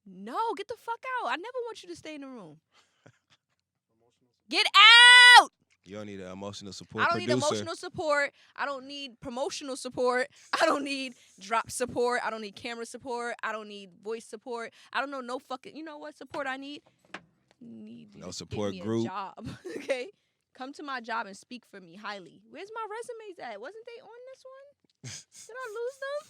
No, get the fuck out. I never want you to stay in the room. Get out! You don't need an emotional support I don't producer. need emotional support. I don't need promotional support. I don't need drop support. I don't need camera support. I don't need voice support. I don't know no fucking, you know what support I need? No support give me group. A job, okay? Come to my job and speak for me highly. Where's my resumes at? Wasn't they on this one? Did I lose them?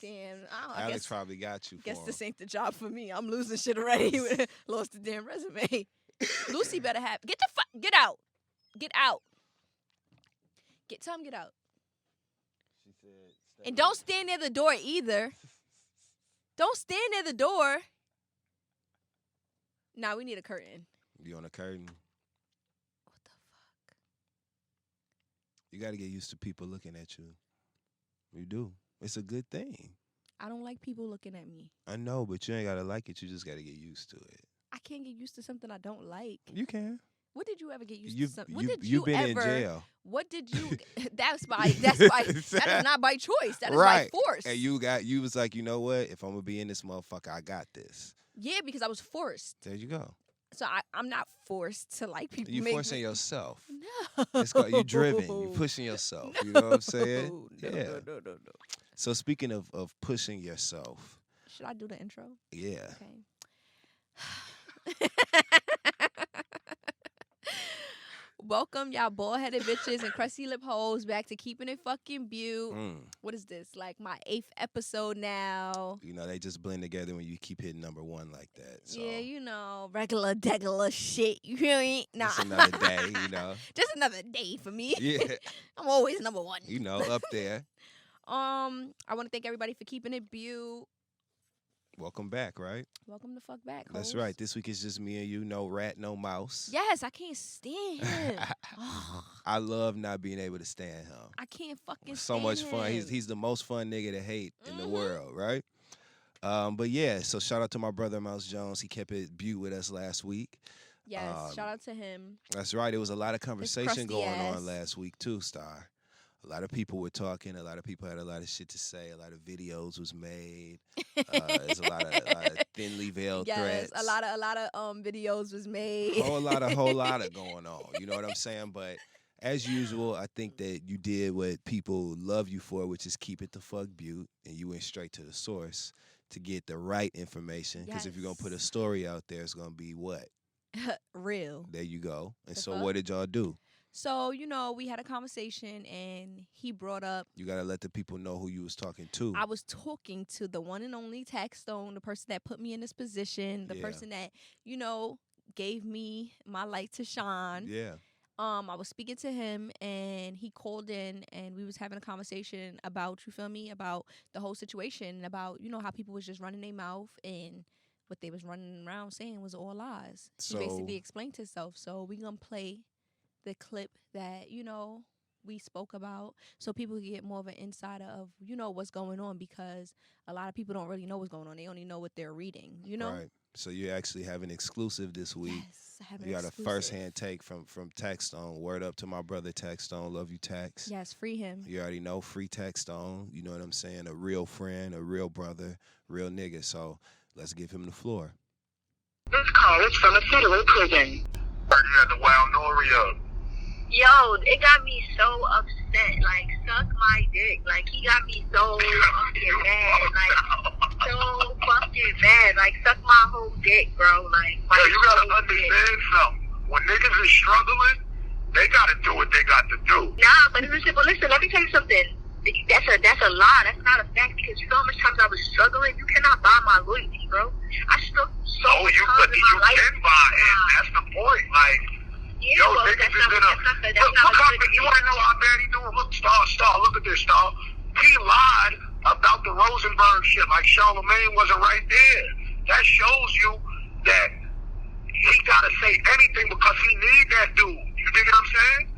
Damn, I Alex guess, probably got you for guess him. this ain't the job for me. I'm losing shit already. Lost the damn resume. Lucy better have. Get out. Get out. Tell him get out. She said, and don't stand near the door either. Don't stand near the door. Nah, we need a curtain. You on a curtain? What the fuck? You got to get used to people looking at you. You do. It's a good thing. I don't like people looking at me. I know, but you ain't got to like it. You just got to get used to it. I can't get used to something I don't like. You can. What did you ever get used to? Something? What did you've been ever, in jail. What did you? That is not by choice. That is right. by force. And you was like, you know what? If I'm gonna be in this motherfucker, I got this. Yeah, because I was forced. There you go. So I'm not forced to like people. You forcing yourself. No. It's called, you're driven. You pushing yourself. No. You know what I'm saying? No. So speaking of pushing yourself. Should I do the intro? Yeah. Okay. Welcome, y'all bald-headed bitches and crusty lip hoes back to Keepin' It fucking Bute. What is this? Like my 8th episode now. You know, they just blend together when you keep hitting number 1 like that. So. Yeah, you know, regular shit. You hear me? Nah. Just another day, you know. Just another day for me. Yeah. I'm always number 1. You know, up there. I want to thank everybody for keeping it Bute. Welcome back, right? Welcome the fuck back, That's hoes. right. This week is just me and you. No rat, no mouse. Yes, I can't stand him. I love not being able to stand him. I can't fucking So stand much fun. him. He's the most fun nigga to hate in the world, right? But yeah, so shout out to my brother Mouse Jones. He kept it Bute with us last week. Yes, shout out to him. That's right. There was a lot of conversation crusty going ass. on last week too, Star. A lot of people were talking. A lot of people had a lot of shit to say. A lot of videos was made. There's a lot of thinly veiled threats. Yes, a lot of videos was made. Whole lot of going on. You know what I'm saying? But as usual, I think that you did what people love you for, which is keep it the fuck Bute, and you went straight to the source to get the right information. Because if you're gonna put a story out there, it's gonna be what? Real. There you go. And The so fuck? what did y'all do? So, you know, we had a conversation and he brought up. You gotta let the people know who you was talking to. I was talking to the one and only Taxstone, the person that put me in this position, the person that, you know, gave me my light to shine. Yeah. I was speaking to him and he called in and we was having a conversation about, you feel me, about the whole situation and about, you know, how people was just running their mouth and what they was running around saying was all lies. So, he basically explained himself. So we gonna play the clip that, you know, we spoke about so people can get more of an insider of, you know, what's going on, because a lot of people don't really know what's going on. They only know what they're reading, you know? Right. So you actually have an exclusive this week. Yes, I have an You got exclusive. a first-hand take from Taxstone. Word up to my brother Taxstone. Love you, Tax. Yes, free him. You already know, free Taxstone. You know what I'm saying? A real friend, a real brother, real nigga. So let's give him the floor. This call is from a federal prison. Heard you had the wild Nori up. Yo, it got me so upset. Like, suck my dick. Like, he got me so fucking mad. Like, so fucking mad. Like, suck my whole dick, bro. Like, my Yo, you gotta whole understand dick. something. When niggas is struggling, they gotta do what they got to do. Nah, but listen, let me tell you something. That's a lie. That's not a fact, because you know how much times I was struggling? You cannot buy my loyalty, bro. I struggled so So many you times in my life. can buy it. That's the point. Like, Yeah, yo, well, niggas that's is not in a... Look how, you wanna know how bad he doing? Look, Star, look at this, Star. He lied about the Rosenberg shit like Charlemagne wasn't right there. That shows you that he gotta say anything because he need that dude. You dig what I'm saying?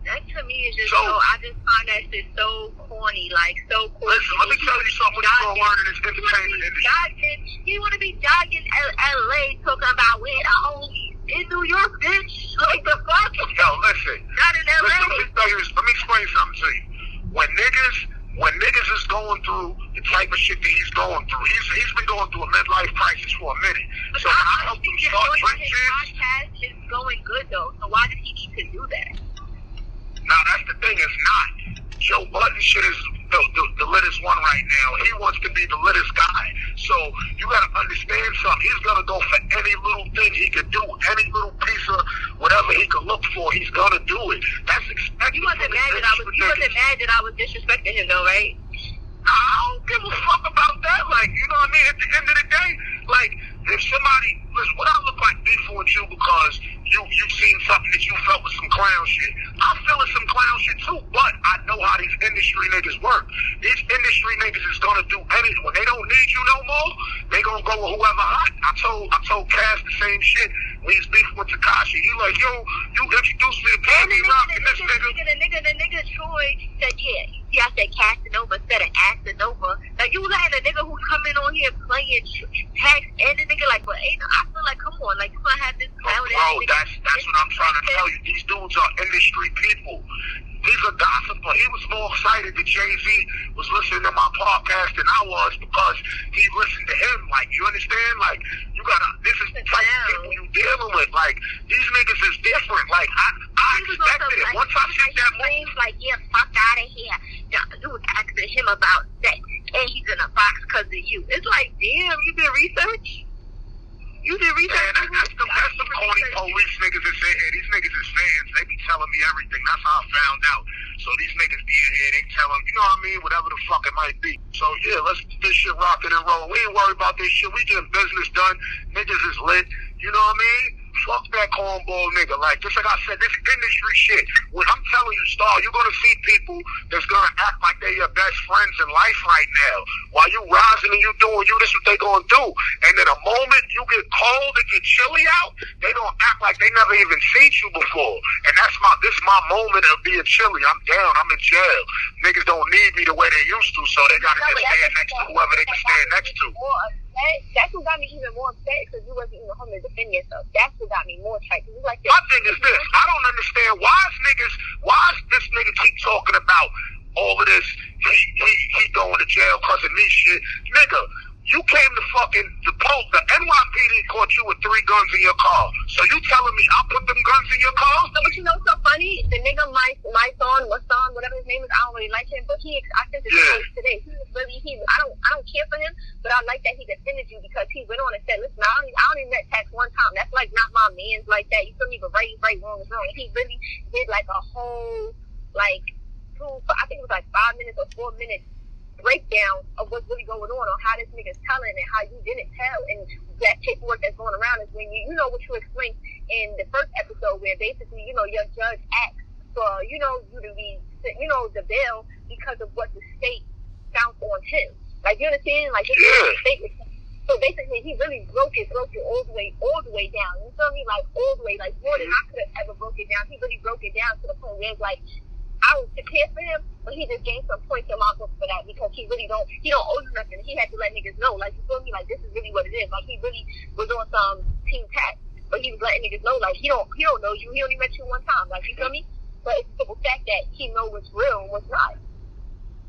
That to me is just So- I just find that shit so corny, like so corny. Listen, let me tell you something when you're gonna learn in this entertainment industry. You wanna be jogging LA talking about where the homies in New York, bitch. Like the fuck? Yo, listen. Not in LA. Listen, let me explain something to you. When niggas when niggas is going through the type of shit that he's going through, he's been going through a midlife crisis for a minute. So when I helped him start Drink his Kids, podcast is going good though. So why does he need to do that? now that's the thing, it's not. Joe Budden shit is the littest one right now. He wants to be the littest guy. So you gotta understand something. He's gonna go for any little thing he could do, any little piece of whatever he could look for, he's gonna do it. That's expected. You wasn't mad that I was disrespecting him though, right? I don't give a fuck about that. Like, you know what I mean? At the end of the day, like, if somebody, listen, what I look like beefing with you because you've seen something that you felt was some clown shit. I'm feeling some clown shit too, but I know how these industry niggas work. These industry niggas is gonna do anything. When they don't need you no more, they gonna go with whoever hot. I told Cass the same shit when he's beefing with Tekashi. He like, yo, you introduced me to Baby Rock and this nigga. The nigga Troy said, yeah, I said casting over instead of acting over. Like, you letting a nigga who's coming on here playing tax and the nigga like, but I feel like, come on, like, you gonna have this clown. Bro, that's what I'm trying to tell you. These dudes are industry people. He's a gossiper. He was more excited that Jay-Z was listening to my podcast than I was because he listened to him. Like, you understand? Like, you gotta, this is the type of people you dealing with. Like, these niggas is different. Like, I expected it. Once I see that move. Like, yeah, fuck out of here. You was asking him about sex and he's in a box because of you. It's like, damn, you did research? You did research? Man, that's the corny police niggas that say, hey, these niggas is fans. They be telling me everything. That's how I found out. So these niggas be in here, they tell them, you know what I mean? Whatever the fuck it might be. So yeah, let's get this shit rocking and rolling. We ain't worried about this shit. We getting business done. Niggas is lit. You know what I mean? Fuck that cornball nigga. Like, just like I said, this industry shit. When I'm telling you, Star, you're gonna see people that's gonna act like they're your best friends in life right now. While you rising and you doing you, this is what they gonna do. And then the moment you get cold and get chilly out, they gonna act like they never even seen you before. And this my moment of being chilly. I'm down. I'm in jail. Niggas don't need me the way they used to, so they gotta just stand next to whoever they can stand next to. That's what got me even more upset because you wasn't even home to defend yourself. That's what got me more tight. Like, my thing is this: I don't understand why is this nigga keep talking about all of this? He going to jail because of me shit, nigga. You came to the NYPD caught you with 3 guns in your car. So you telling me I put them guns in your car? No, but you know what's so funny? The nigga, my son, whatever his name is, I don't really like him, but I sent his post today. I don't care for him, but I like that he defended you because he went on and said, listen, I don't even met Tax one time. That's like not my man's like that. You feel me? But right, wrong is wrong. And he really did like a whole, like, I think it was like 5 minutes or 4 minutes breakdown of what's really going on how this nigga's telling and how you didn't tell, and that paperwork that's going around is when you know what you explained in the first episode where basically, you know, your judge asks for, you know, you to be, you know, the bail because of what the state found on him. Like, you understand? Like, this is the state. So basically, he really broke it all the way down. You feel me? Like, all the way, like, more than I could have ever broke it down. He really broke it down to the point where it's like, I was prepared for him, but he just gained some points in my book for that because he don't owe you nothing. He had to let niggas know, like, you feel me? Like, this is really what it is. Like, he really was on some team tax, but he was letting niggas know, like, he don't know you. He only met you one time. Like, you feel me? But it's the simple fact that he know what's real and what's not.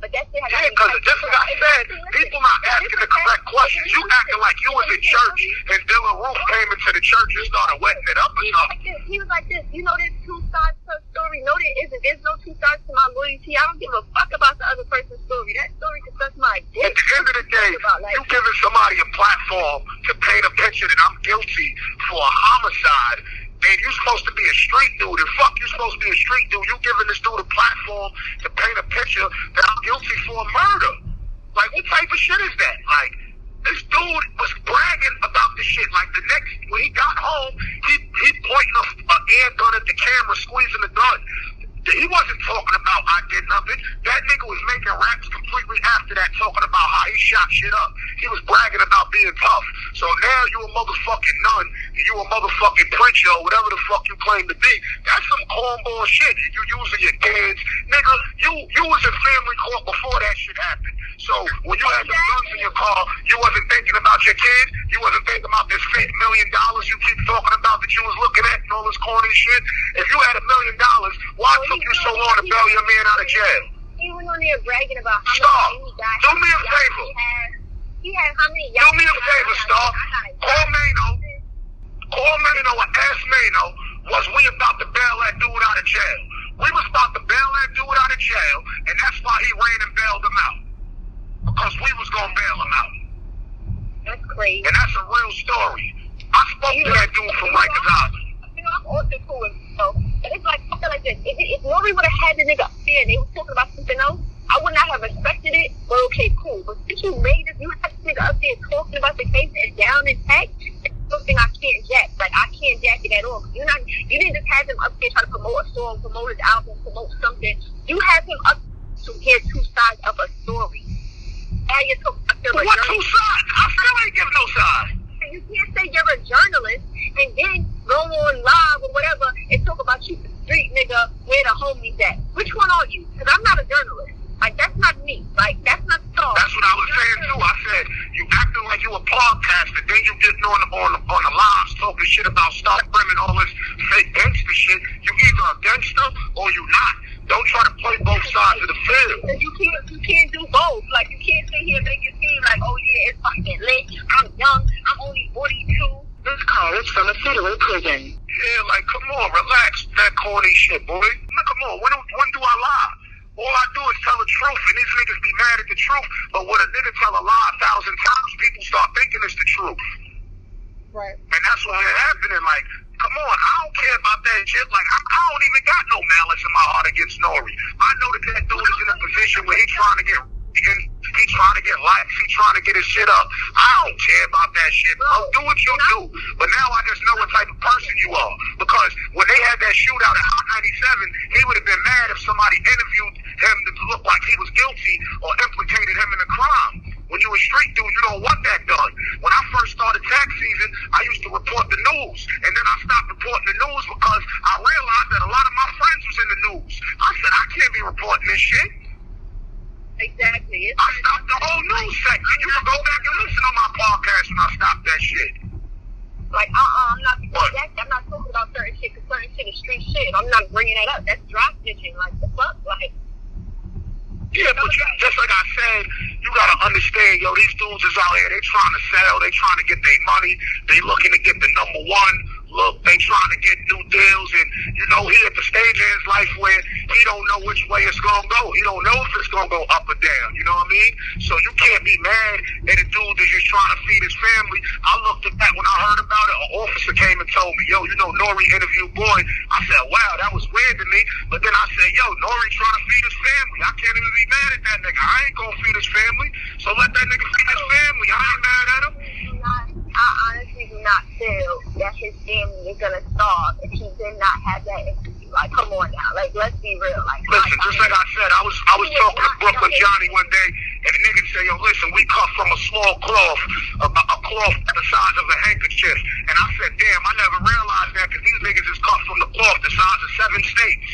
But that's it. Yeah, because just like I said, people not asking the correct questions. You acting like you was in church and Dylan Roof came into the church and started wetting it up or something. He was like this. You know, there's 2 sides to a story. No, there isn't. There's no 2 sides to my loyalty. I don't give a fuck about the other person's story. That story can suck my dick. At the end of the day, you giving somebody a platform to paint a picture that I'm guilty for a homicide. And you supposed to be a street dude, and fuck you supposed to be a street dude. You giving this dude a platform to paint a picture that I'm guilty for a murder. Like, what type of shit is that? Like, this dude was bragging about the shit. Like, when he got home, he pointing an air gun at the camera, squeezing the gun. He wasn't talking about I did nothing. That nigga was making raps completely after that, talking about how he shot shit up. He was bragging about being tough. So now you a motherfucking nun, and you a motherfucking preacher, or whatever the fuck you claim to be. That's some cornball shit. You using your kids. Nigga, you was in family court before that shit happened. So when you had the guns in your car, you wasn't thinking about your kid. You wasn't thinking about this fake $1 million you keep talking about that you was looking at and all this corny shit. If you had $1 million, why took you so long to bail your man out of jail? He He went on there bragging about how Star, many he got. do me a favor. He had how many? Do me a favor, Star. Call Mano and ask Mano, was we about to bail that dude out of jail? We was about to bail that dude out of jail, and that's why he ran and bailed him out. Because we was going to bail him out. That's crazy. And that's a real story. I spoke to that dude from Rikers Island. I'm also cool with him, so. And it's like, I feel like this. If Nori would have had the nigga up there and they was talking about something else, I would not have respected it, but okay, cool. But since you made it, you had this nigga up there talking about the case and down in text, it's something I can't jack. Like, I can't jack it at all. You didn't just have him up there trying to promote a song, promote his album, promote something. You have him up to hear two sides of a story. Now you're talking about what two sides? I still ain't give no side. You can't say you're a journalist and then go on live or whatever and talk about you, the street nigga, where the homies at. Which one are you? Because I'm not a journalist. Like, that's not me. Like, that's not the song. That's what I was saying too. I said you acting like you a podcaster, then you getting on the lives talking shit about Stop Brim and all this fake gangster shit. You either a gangster or you not. Don't try to play both sides of the field. You can't do both. Like, you can't sit here and make it seem like, oh yeah, it's fucking lit. I'm young. I'm only 42. This call is from a federal prison. Yeah, like, come on, relax. That corny shit, boy. Like, come on, when do I lie? All I do is tell the truth, and these niggas be mad at the truth. But when a nigga tell a lie 1,000 times, people start thinking it's the truth. Right. And that's what's happening. Like, come on, I don't care about that shit. Like, I don't even got no malice in my heart against Nori. I know that dude is in a position where he's trying to get likes, he's trying to get his shit up. I don't care about that shit, bro. Do what you do. But now I just know what type of person you are. Because when they had that shootout at Hot 97, he would have been mad if somebody interviewed him to look like he was guilty or implicated him in a crime. When you a street dude, you don't want that done. When I first started tax season, I used to report the news. And then I stopped reporting the news because I realized that a lot of my friends was in the news. I said, I can't be reporting this shit. Exactly. I stopped the whole news segment. You can go back and listen on my podcast when I stopped that shit. Like, I'm not talking about certain shit because certain shit is street shit. I'm not bringing that up. That's drop snitching. Like, the fuck? Like, yeah, but just like I said, you gotta understand, yo, these dudes is out here, they trying to sell, they trying to get their money, they looking to get the number one look, they trying to get new deals, and, you know, he at the stage of his life where he don't know which way it's gonna go. He don't know if it's gonna go up or down, you know what I mean? So you can't be mad at a dude that's just trying to feed his family. I looked at that when I heard about it, an officer came and told me, yo, you know, Nori interviewed Boy. I said, wow, that was weird to me, but then I said, yo, Nori trying to feed his family. I can't even be mad at that nigga. I ain't gonna feed his family, so let that nigga feed his family. I ain't mad at him. I honestly do not feel that his family is gonna starve if he did not have that interview. Like, come on now. Like, let's be real. Like, listen, just like I said, I was talking to Brooklyn Johnny one day, and the nigga said, yo, listen, we cut from a small cloth, a cloth the size of a handkerchief. And I said, damn, I never realized that, because these niggas is cut from the cloth the size of 7 states.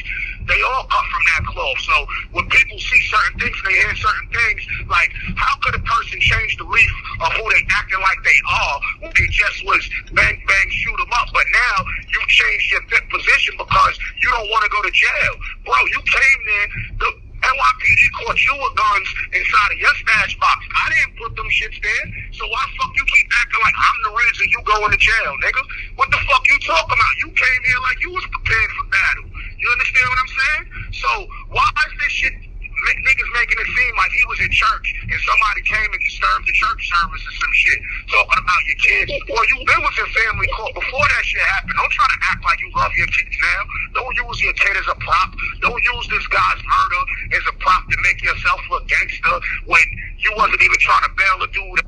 They all cut from that cloth. So when people see certain things, they hear certain things, like, how could a person change the leaf of who they acting like they are when they just was bang, bang, shoot them up? But now you changed your position because you don't want to go to jail. Bro, you came there, the NYPD caught you with guns inside of your stash box. I didn't put them shits there. So why the fuck you keep acting like I'm the reason you going to jail, nigga? What the fuck you talking about? You came here like you was prepared for battle. You understand what I'm saying? So why is this shit niggas making it seem like he was in church and somebody came and disturbed the church service or some shit talking about your kids? Well, you been with your family court before that shit happened. Don't try to act like you love your kids now. Don't use your kid as a prop. Don't use this guy's murder as a prop to make yourself look gangster when you wasn't even trying to bail a dude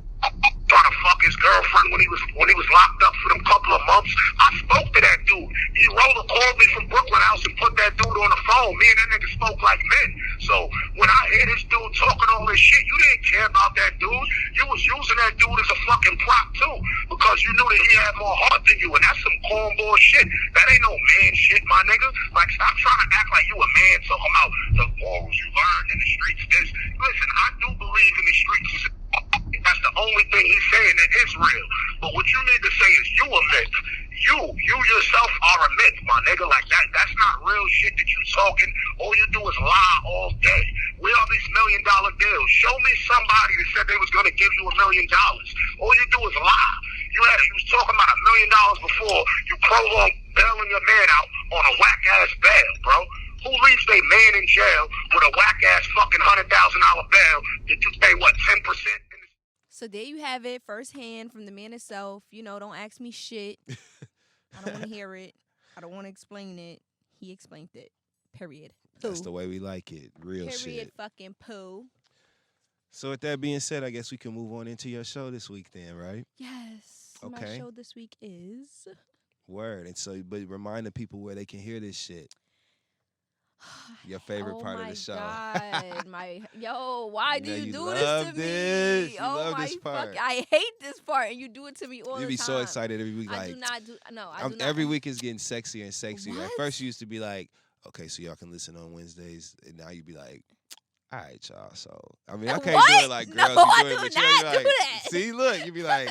trying to fuck his girlfriend when he was locked up for them couple of months. I spoke to that dude. He called me from Brooklyn House and put that dude on the phone. Me and that nigga spoke like men. So when I hear this dude talking all this shit, you didn't care about that dude. You was using that dude as a fucking prop too, because you knew that he had more heart than you, and that's some cornball shit. That ain't no man shit, my nigga. Like, stop trying to act like you a man talking about the morals you learned in the streets. Listen, I do believe in the streets. That's the only thing he's saying that is real. But what you need to say is you a myth. You yourself are a myth, my nigga. Like, that's not real shit that you talking. All you do is lie all day. Where are these $1 million deals? Show me somebody that said they was going to give you $1 million. All you do is lie. You was talking about $1 million before. You prolonged bailing your man out on a whack-ass bail, bro. Who leaves their man in jail with a whack-ass fucking $100,000 bail that you pay, what, 10%? So there you have it, firsthand from the man himself. You know, don't ask me shit. I don't want to hear it. I don't want to explain it. He explained it. Period. Pooh. That's the way we like it. Real Period. shit. Fucking poo. So with that being said, I guess we can move on into your show this week then, right? Yes. Okay. My show this week is... Word. And so, but remind the people where they can hear this shit. Your favorite part of the show. Oh my God. Why do you do love this to this. me? You Oh love my this part. I hate this part, and you do it to me all the time. You be so excited every week. I Like, do not do. No, I do not. every week is getting sexier and sexier. At What? first, you used to be like, okay, so y'all can listen on Wednesdays, and now you be like, all right, y'all. So I mean, I can't What? do it like No, girls I be doing, do but you not be do like, that. see, look, you be like,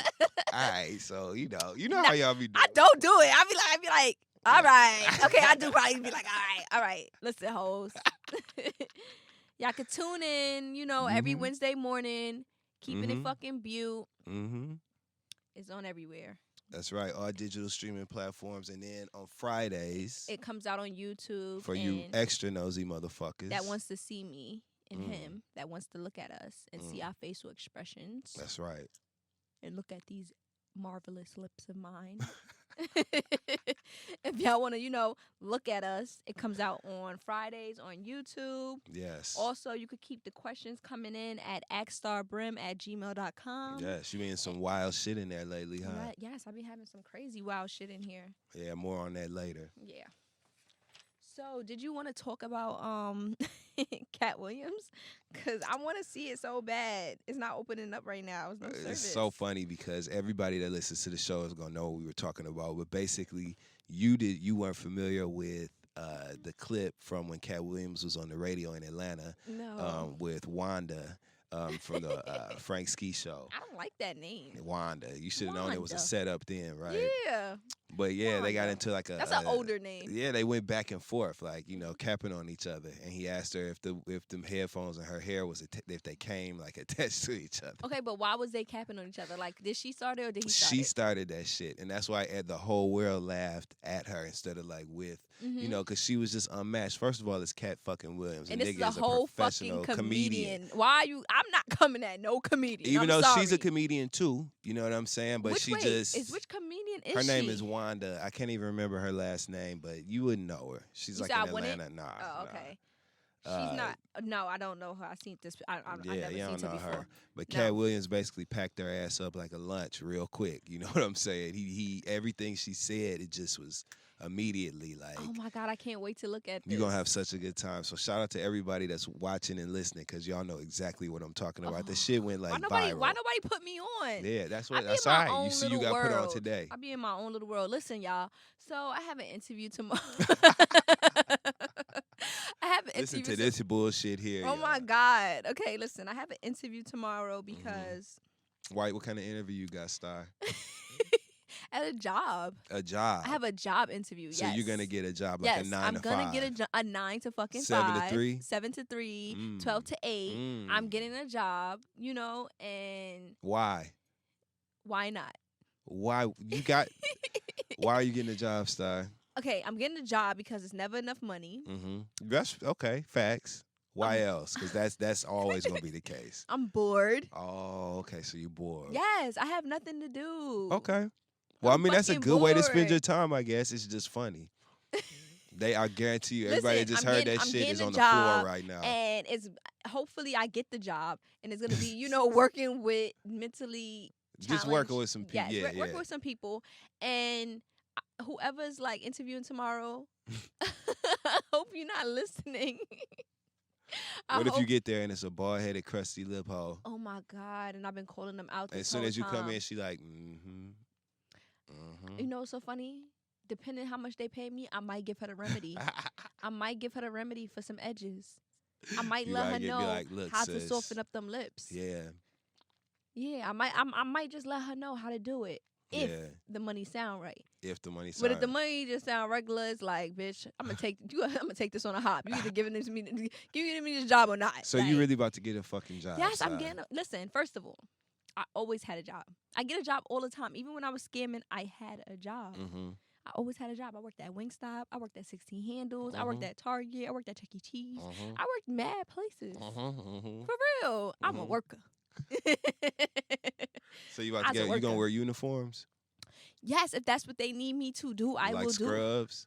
all right, so you know how y'all be doing. I don't do it. I be like, all right, okay. I do probably be like, all right. Listen, hoes. Y'all can tune in. You know, every Mhm. Wednesday morning. Keeping it Mhm. fucking Bute. Mm-hmm. It's on everywhere. That's right. All digital streaming platforms, and then on Fridays It comes out on YouTube for you and extra nosy motherfuckers. that wants to see me and Mm. him, that wants to look at us and see our facial expressions That's right. and look at these marvelous lips of mine. If y'all want to, look at us, it comes out on Fridays on YouTube. Yes. Also, you could keep the questions coming in at axstarbrim@gmail.com. Yes, you been some wild shit in there lately, huh? Yes, I've been having some crazy wild shit in here. Yeah, more on that later. Yeah. So, did you want to talk about Katt Williams? Because I want to see it so bad. It's not opening up right now. It's no It's service. so funny because everybody that listens to the show is gonna know what we were talking about. But basically, you weren't familiar with the clip from when Katt Williams was on the radio in Atlanta No. with Wanda from the Frank Ski show. I don't like that name. Wanda, you should have known it was a Wanda. setup then, right? Yeah. But yeah, they got Wanda. into like That's an older name. Yeah, they went back and forth, like capping on each other. And he asked her if them headphones and her hair was if they came like attached to each other. Okay, but why was they capping on each other? Like, did she start it or did he start She it? started that shit, and that's why the whole world laughed at her instead of like with, Mhm. because she was just unmatched. First of all, it's Katt fucking Williams, And the this is nigga a whole professional fucking comedian. Why are you? I'm not coming at no comedian. Even I'm though she's a sorry. comedian too, you know what I'm saying? But which she wait, just which comedian is her name she? is Wanda. I can't even remember her last name, but you wouldn't know her. She's You like said I in wouldn't? Atlanta. Nah. Oh, nah. okay. She's Uh, not. No, I don't know her. I seen this. I've Yeah, never you seen don't her know before. her. But No. Katt Williams basically packed her ass up like a lunch real quick. You know what I'm saying? He everything she said, it just was immediately like, Oh my God, I can't wait to look at this. you're going to have such a good time. So shout out to everybody that's watching and listening because y'all know exactly what I'm talking about. This shit went like viral. Why nobody put me on? Yeah, that's I what. be That's in my all right. own You see, you little got put on world. today. I be in my own little world. Listen, y'all. So I have an interview tomorrow. I have an Listen interview. to this bullshit here. Oh my God. Okay, listen. I have an interview tomorrow Mm-hmm. because White, what kind of interview you got, Star? at a job. A job. I have a job interview. So yes. you're gonna get a job like yes, a 9 I'm to gonna 5. get a 9 to fucking 7 to 5. 3? 7 to 3, Mm. 12 to 8. I'm Mm. getting a job, and Why? why not? Why you got? Why are you getting a job, Star? Okay, I'm getting a job because it's never enough money. Mm-hmm. That's okay. Facts. Why else? Because that's always gonna be the case. I'm bored. Oh, okay. So you bored. Yes, I have nothing to do. Okay. Well, I'm I mean, that's a fucking good way to spend bored. your time, I guess. It's just funny. I guarantee you, everybody that Listen, just I'm heard getting- that I'm shit getting is a on the job, floor right now. And it's hopefully I get the job, and it's gonna be working with mentally Just working with some people. yes, Yeah, working with some people, and whoever's like interviewing tomorrow, I hope you're not listening. I What if you hope- get there and it's a bald-headed, crusty lip hole? Oh my God! And I've been calling them out. As soon as you come in, she like, mm-hmm. You know, what's so funny. Depending how much they pay me, I might give her the remedy. I might give her the remedy for some edges. I might You let might her be know like, "Look, how to sis." soften up them lips. Yeah. Yeah, I might just let her know how to do it. if Yeah. the money sound right. If the money But if the sound- money just sound regular, it's like, bitch, I'm gonna take this on a hop. You either giving this me this job or not. So like, you really about to get a fucking job? Yes, I'm Si. getting. Listen, first of all, I always had a job. I get a job all the time. Even when I was scamming, I had a job. Mm-hmm. I always had a job. I worked at Wingstop. I worked at 16 Handles. I worked at Target. I worked at Chuck E. Cheese. Mm-hmm. I worked mad places. Mm-hmm. For real. I'm a Mhm. worker. So you about As to a get? You gonna worker. wear uniforms? Yes, if that's what they need me to do, I like will do. scrubs?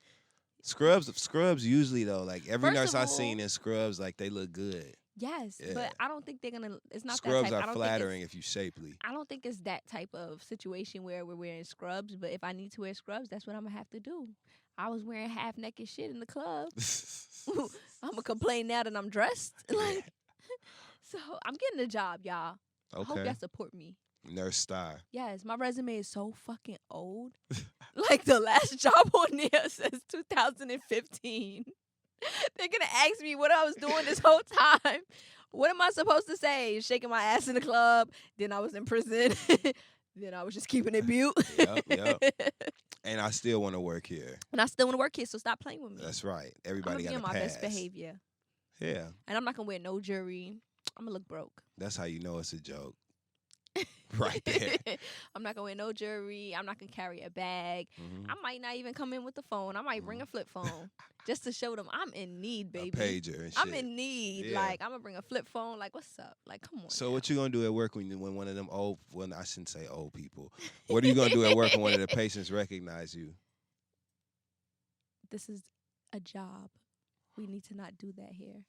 Scrubs usually though, like every First nurse of I seen all- in scrubs, like they look good. Yes, Yeah. but I don't think they're gonna. It's not Scrubs that type. I are don't think flattering if you shapely. I don't think it's that type of situation where we're wearing scrubs. But if I need to wear scrubs, that's what I'm gonna have to do. I was wearing half naked shit in the club. I'm gonna complain now that I'm dressed. Like, so I'm getting a job, y'all. I hope Okay. y'all support me. Nurse star. Yes, my resume is so fucking old. Like the last job on there says 2015. They're gonna ask me what I was doing this whole time. What am I supposed to say? Shaking my ass in the club. Then I was in prison. Then I was just keeping it Bute. Yep. And I still want to work here. And I still want to work here, so stop playing with me. That's right. I'm Everybody gonna be got on to my pass. best behavior. Yeah. And I'm not gonna wear no jewelry. I'm gonna look broke. That's how you know it's a joke. Right there. I'm not gonna wear no jewelry. I'm not gonna carry a bag. Mhm. I might not even come in with the phone. I might bring a flip phone just to show them I'm in need, baby. A pager and shit. I'm in need. Yeah. Like I'm gonna bring a flip phone. Like what's up? Like come on. So what you gonna do at work when one of them old? Well, I shouldn't say old people. What are you gonna do at work when one of the patients recognize you? This is a job. We need to not do that here.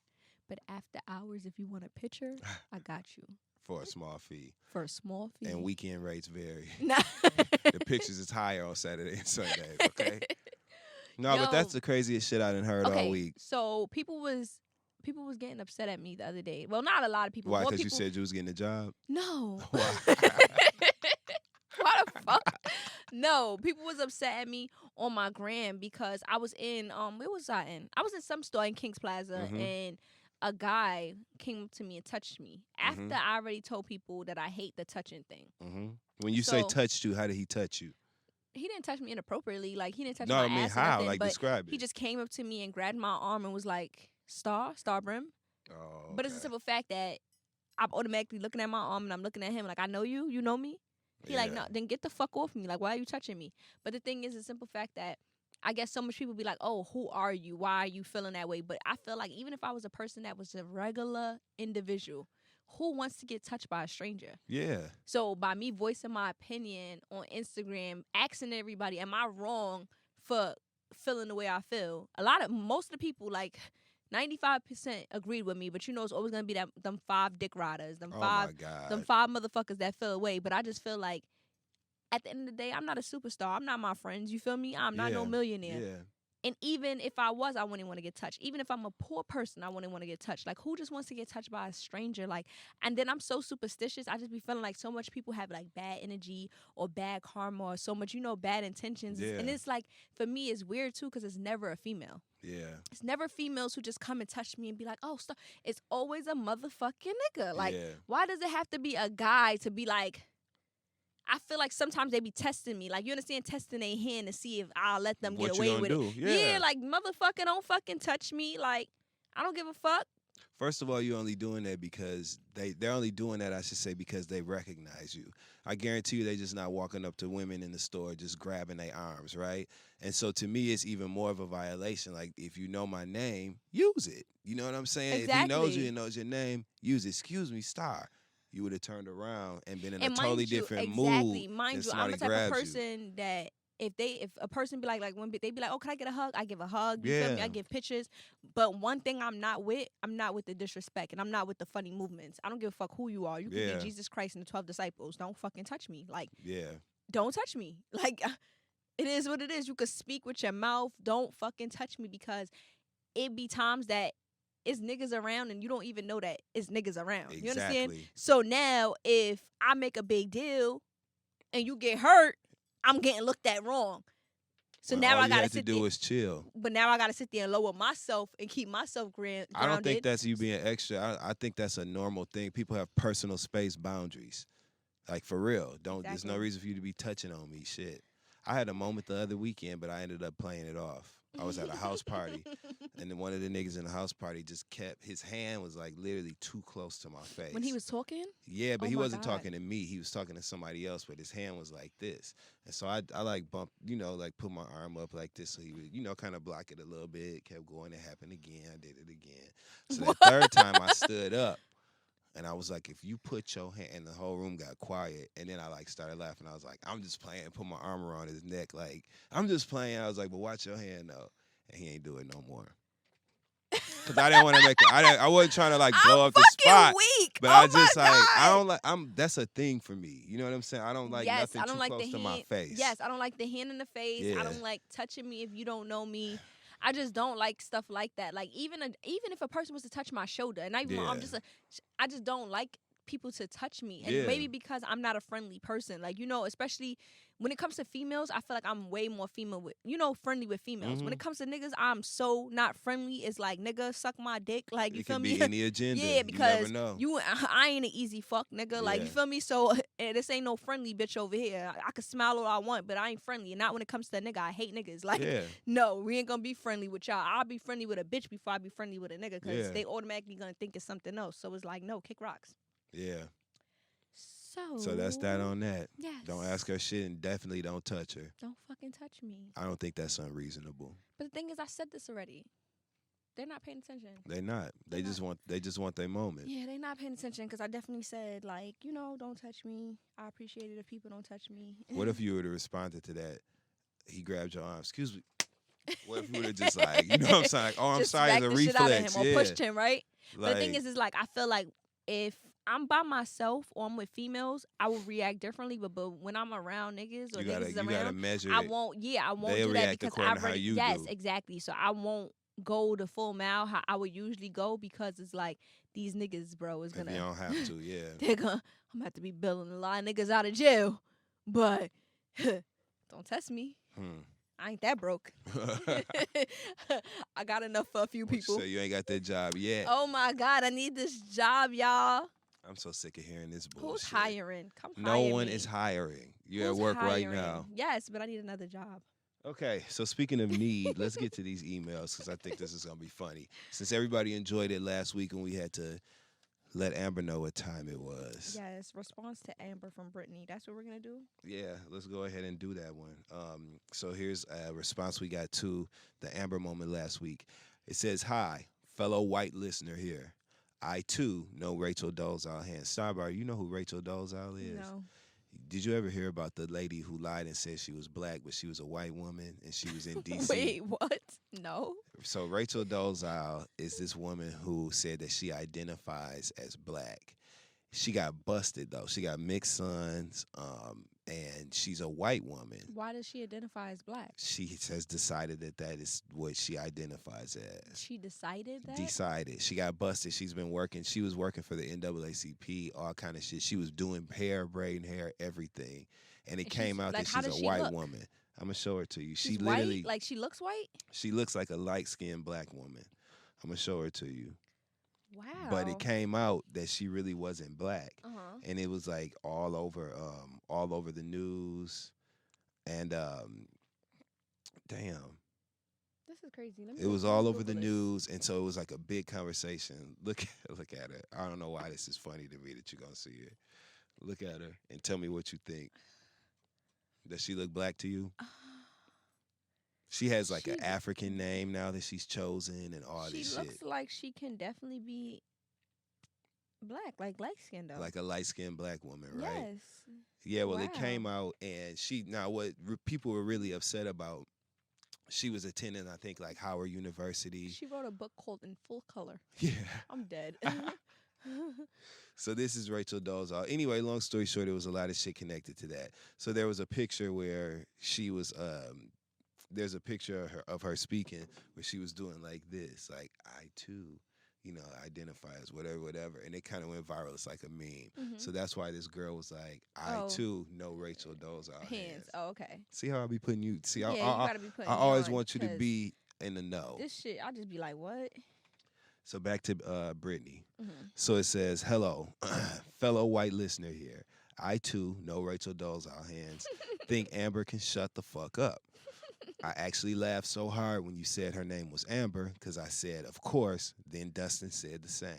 But after hours, if you want a picture, I got you For a small fee. for a small fee. And weekend rates vary. Nah. The pictures is higher on Saturday and Sunday, okay? No, but that's Yo. the craziest shit I done heard all week. So people was getting upset at me the other day. Well, not a lot of people. Why? More Because you people- said you was getting a job? No. Why? Why the fuck? No, people was upset at me on my gram because I was in where was I in? I was in some store in Kings Plaza Mhm. and a guy came up to me and touched me. After Mhm. I already told people that I hate the touching thing. Hmm. When you say So- touched you, how did he touch you? He didn't touch me inappropriately. Like he didn't touch No, my I mean ass or how? nothing, Like but describe it. he just came up to me and grabbed my arm and was like, Star Brim. Oh, But it's a okay. simple fact that I'm automatically looking at my arm and I'm looking at him like, I know you, you know me. He like, Yeah. no, then get the fuck off me. Like, why are you touching me? But the thing is, the simple fact that I guess so much people be like, oh, who are you? Why are you feeling that way? But I feel like even if I was a person that was a regular individual, who wants to get touched by a stranger? Yeah. So by me voicing my opinion on Instagram, asking everybody, am I wrong for feeling the way I feel? Most of the people, like 95% agreed with me, but you know it's always gonna be them 5 dick riders, them Oh five my God. them 5 motherfuckers that feel away. But I just feel like at the end of the day, I'm not a superstar. I'm not my friends. You feel me? I'm not no Yeah. millionaire. Yeah. And even if I was, I wouldn't want to get touched. Even if I'm a poor person, I wouldn't want to get touched. Like, who just wants to get touched by a stranger? Like, and then I'm so superstitious. I just be feeling like so much people have like bad energy or bad karma or so much, bad intentions. Yeah. And it's like, for me, it's weird too because it's never a female. Yeah. It's never females who just come and touch me and be like, oh, stop. It's always a motherfucking nigga. Like, Yeah. why does it have to be a guy to be like, I feel like sometimes they be testing me. Like, you understand, testing their hand to see if I'll let them What get you away gonna with do? it. Yeah. Like, motherfucker, don't fucking touch me. Like, I don't give a fuck. First of all, you're only doing that because they're only doing that, I should say, because they recognize you. I guarantee you they just not walking up to women in the store just grabbing their arms, right? And so to me, it's even more of a violation. Like, if you know my name, use it. You know what I'm saying? If he knows you Exactly. and knows your name, use it. Excuse me, Star. You would have turned around and been in a And totally mind you, different exactly. mood. Mind than you, I'm somebody the type of grabs you. person that if a person be like when they be like, oh, can I get a hug? I give a hug. You feel me? Yeah. I give pictures. But one thing I'm not with the disrespect and I'm not with the funny movements. I don't give a fuck who you are. You can Yeah. be Jesus Christ and the 12 disciples. Don't fucking touch me. Like, Yeah. don't touch me. Like, it is what it is. You could speak with your mouth. Don't fucking touch me because it be times that it's niggas around and you don't even know that it's niggas around. You understand? Exactly. So now if I make a big deal and you get hurt, I'm getting looked at wrong. So When now all I you gotta had to sit do there. is chill. But now I gotta sit there and lower myself and keep myself grounded. I don't think that's you being extra. I think that's a normal thing. People have personal space boundaries. Like, for real. There's no Exactly. reason for you to be touching on me. Shit. I had a moment the other weekend, but I ended up playing it off. I was at a house party, and then one of the niggas in the house party just kept, his hand was like literally too close to my face. When he was talking? Yeah, but Oh he my wasn't God. talking to me. He was talking to somebody else, but his hand was like this. And so I like bumped, like put my arm up like this so he would, kind of block it a little bit. Kept going. It happened again. I did it again. So that third time I stood up. And I was like, if you put your hand, and the whole room got quiet. And then I like started laughing. I was like, I'm just playing. Put my arm around his neck. Like, I'm just playing. I was like, but watch your hand though. And he ain't do it no more. Cause I didn't want to make it. I wasn't trying to like blow up the spot. Weak. But Oh I just my like, God. I don't like, that's a thing for me. You know what I'm saying? I don't like nothing I don't too like close the to my hand. face. Yes, I don't like the hand in the face. Yeah. I don't like touching me if you don't know me. I just don't like stuff like that. Like even if a person was to touch my shoulder, and I just don't like people to touch me. And Yeah. maybe because I'm not a friendly person. Like, especially when it comes to females, I feel like I'm way more friendly with females. When it comes to niggas, I'm so not friendly. It's like, nigga, suck my dick. Like, you It feel could me? be any agenda. Yeah, because you never know. I ain't an easy fuck, nigga. Like, you Yeah. feel me? So this ain't no friendly bitch over here. I can smile all I want, but I ain't friendly. And not when it comes to a nigga. I hate niggas. Like, Yeah. no, we ain't gonna be friendly with y'all. I'll be friendly with a bitch before I be friendly with a nigga, because Yeah. they automatically gonna think it's something else. So it's like, no, kick rocks. Yeah. So So that's that on that. Yes. Don't ask her shit and definitely don't touch her. Don't fucking touch me. I don't think that's unreasonable. But the thing is, I said this already. They're not paying attention. They not. They just want their moment. Yeah, they not paying attention, because I definitely said, like, don't touch me. I appreciate it if people don't touch me. What if you would have responded to that? He grabbed your arm. Excuse me. What if you would have just like, you know what I'm saying? Like, oh, I'm Just sorry, it's smack a the shit out of reflex. him, or Yeah. pushed him, right? Like, But the thing is like, I feel like if I'm by myself or I'm with females, I will react differently. But when I'm around niggas or you gotta, niggas you gotta around, measure I it. won't. Yeah, I won't They'll do that react because according I to how already. you Yes, do. exactly. So I won't go the full mile how I would usually go, because it's like these niggas, bro, is If gonna. you don't have to, yeah. They're gonna. I'm gonna have to be billing a lot of niggas out of jail, but don't test me. I ain't that broke. I got enough for a few people. So you ain't got that job yet. Oh my God, I need this job, y'all. I'm so sick of hearing this bullshit. Who's hiring? Come No hire one me. is hiring. You're Who's at work right hiring? now. Yes, but I need another job. Okay, so speaking of need, let's get to these emails because I think this is going to be funny. Since everybody enjoyed it last week and we had to let Amber know what time it was. Yes, response to Amber from Brittany. That's what we're going to do? Yeah, let's go ahead and do that one. So here's a response we got to the Amber moment last week. It says, "Hi, fellow white listener here. I, too, know Rachel Dolezal hands." Sidebar, you know who Rachel Dolezal is? No. Did you ever hear about the lady who lied and said she was black, but she was a white woman and she was in D.C.? Wait, what? No. So Rachel Dolezal is this woman who said that she identifies as black. She got busted, though. She got mixed sons, and she's a white woman. Why does she identify as black? She has decided that is what she identifies as. She decided that? Decided. She got busted. She's been working. She was working for the NAACP, all kind of shit. She was doing hair, braiding hair, everything. And it And came she's- out like, that how she's does a she white look? woman. I'm going to show her to you. She's She literally, white? Like, she looks white? she looks like a light-skinned black woman. I'm going to show her to you. Wow. But it came out that she really wasn't black. Uh-huh. And it was like all over the news. And damn. This is crazy. Let me It was let me all over the Google this. news, and so it was like a big conversation. Look at her. I don't know why this is funny to me that you're gonna see it. Look at her and tell me what you think. Does she look black to you? She has like an She- African name now that she's chosen and all She this looks shit. like she can definitely be black, like light skinned though. Like a light skinned black woman, right? Yes. Yeah, well, it Wow. came out, and people were really upset about. She was attending, I think, like Howard University. She wrote a book called In Full Color. Yeah. I'm dead. So this is Rachel Dolezal. Anyway, long story short, there was a lot of shit connected to that. So there was a picture where she was. There's a picture of her speaking where she was doing like this, like I too, identify as whatever, and it kind of went viral. It's like a meme. Mhm. So that's why this girl was like, I Oh. too know Rachel Dolezal Hands. Oh, okay. See how I be putting you? See, Yeah, you I gotta be putting I me always on, want you to 'cause be in the know. This shit, I'll just be like, what? So back to Brittany. Mhm. So it says, "Hello, fellow white listener here. I too, no Rachel Dolezal hands, think Amber can shut the fuck up. I actually laughed so hard when you said her name was Amber because I said, of course. Then Dustin said the same.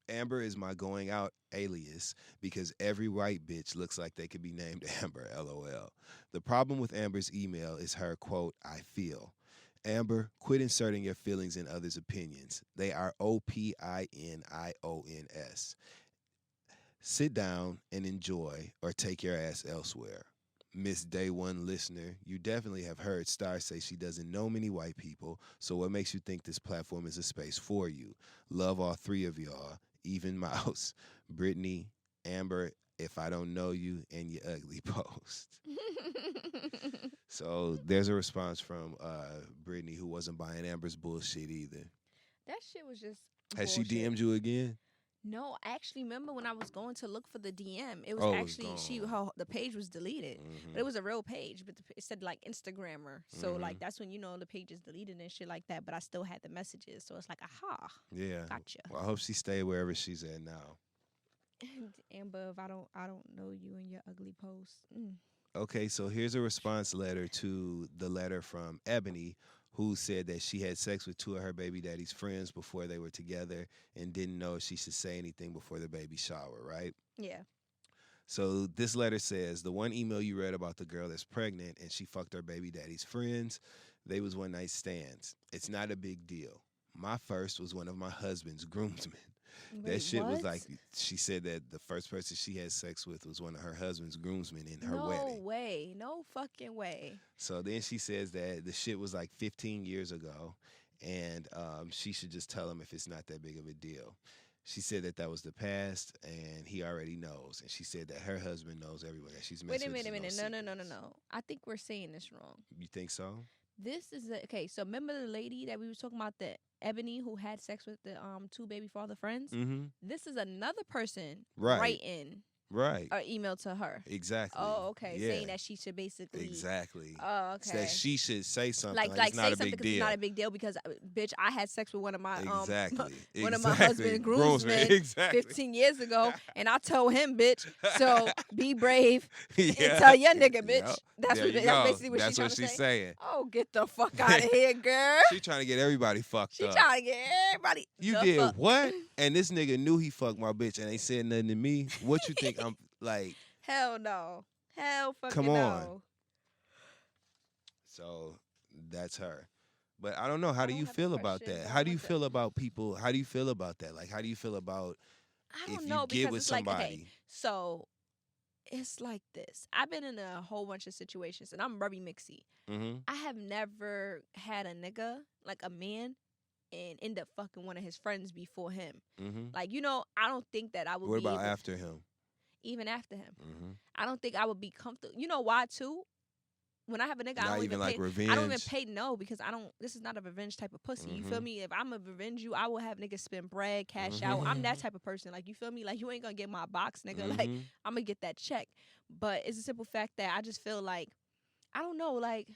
Amber is my going out alias because every white bitch looks like they could be named Amber, LOL. The problem with Amber's email is her, quote, I feel. Amber, quit inserting your feelings in others' opinions. They are OPINIONS. Sit down and enjoy or take your ass elsewhere. Miss Day One listener, you definitely have heard Star say she doesn't know many white people, so what makes you think this platform is a space for you? Love all three of y'all, even Mouse, Brittany, Amber, if I don't know you, and your ugly post. So there's a response from Brittany, who wasn't buying Amber's bullshit either. That shit was just Has bullshit. she DM'd you again? No, I actually remember when I was going to look for the DM. It was Oh, it was actually gone. the page was deleted, Mhm. but it was a real page. But it said like Instagrammer, so Mhm. like that's when the page is deleted and shit like that. But I still had the messages, so it's like aha, Yeah. gotcha. Well, I hope she stay wherever she's at now. Amber, if I don't know you and your ugly post. Okay, so here's a response letter to the letter from Ebony, who said that she had sex with two of her baby daddy's friends before they were together and didn't know if she should say anything before the baby shower, right? Yeah. So this letter says, the one email you read about the girl that's pregnant and she fucked her baby daddy's friends, they was one night stands. It's not a big deal. My first was one of my husband's groomsmen. That Wait, shit was what? like, she said that the first person she had sex with was one of her husband's groomsmen in her no wedding. way, no fucking way. So then she says that the shit was like 15 years ago, and she should just tell him if it's not that big of a deal. She said that was the past, and he already knows. And she said that her husband knows everyone that she's messed Wait a with. minute, There's no. secrets. I think we're saying this wrong. You think so? This is okay. So remember the lady that we was talking about, the Ebony who had sex with the two baby father friends. Mm-hmm. This is another person Right. writing Right. an email to her. Exactly. Oh, okay. Yeah. Saying that she should basically. Exactly. Oh, So okay. that she should say something like it's not say a something big because it's deal. not a big deal because bitch, I had sex with one of my Exactly. one of my Exactly. husband's groomsmen Exactly. 15 years ago, and I told him, bitch. So be brave Yeah. and tell your nigga, bitch. Yep. That's There what you that's go. basically what That's she's what she's saying. Oh, get the fuck out of here, girl. She trying to get everybody fucked She up. trying to get everybody. You the did fuck. what? And this nigga knew he fucked my bitch and ain't said nothing to me. What you think? I'm like, Hell no. Hell fucking Come on. no. so that's her. But I don't know. How I do don't you have a feel about question, that? but How I do you want to- feel about people? How do you feel about that? Like, how do you feel about I if don't you know get because with it's like, okay, somebody? so it's like this. I've been in a whole bunch of situations and I'm very mixy. Mm-hmm. I have never had a nigga, like a man, and end up fucking one of his friends before him. Mm-hmm. Like, I don't think that I would What be about able, after him? even after him. Mm-hmm. I don't think I would be comfortable. You know why too? When I have a nigga, I Not don't even even like pay. revenge. I don't even pay no because I don't. This is not a revenge type of pussy. You feel Mhm. me? If I'm a revenge you, I will have niggas spend bread, cash out. I'm that type of person. Like you feel me? Like you ain't gonna get my box, nigga. Like Mhm. I'm gonna get that check. But it's a simple fact that I just feel like I don't know. Like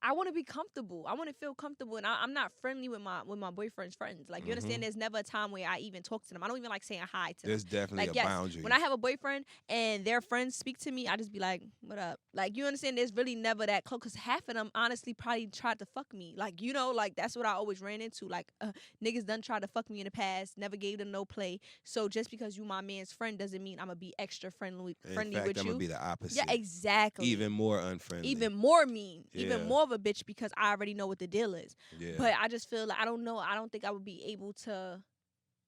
I want to be comfortable. I want to feel comfortable, and I'm not friendly with my boyfriend's friends. Like you understand? There's never a time where I even talk to them. I don't even like saying hi to them. There's definitely Like a yes, boundary. when I have a boyfriend and their friends speak to me, I just be like, "What up?" Like you understand? There's really never that close. Cause half of them honestly probably tried to fuck me. Like like that's what I always ran into. Like niggas done tried to fuck me in the past, never gave them no play. So just because you my man's friend doesn't mean I'm gonna be extra friendly In with fact, I'm you. gonna be the opposite. Yeah, exactly. Even more unfriendly. Even more mean, Yeah. even more of a bitch because I already know what the deal is. Yeah. But I just feel like I don't know. I don't think I would be able to.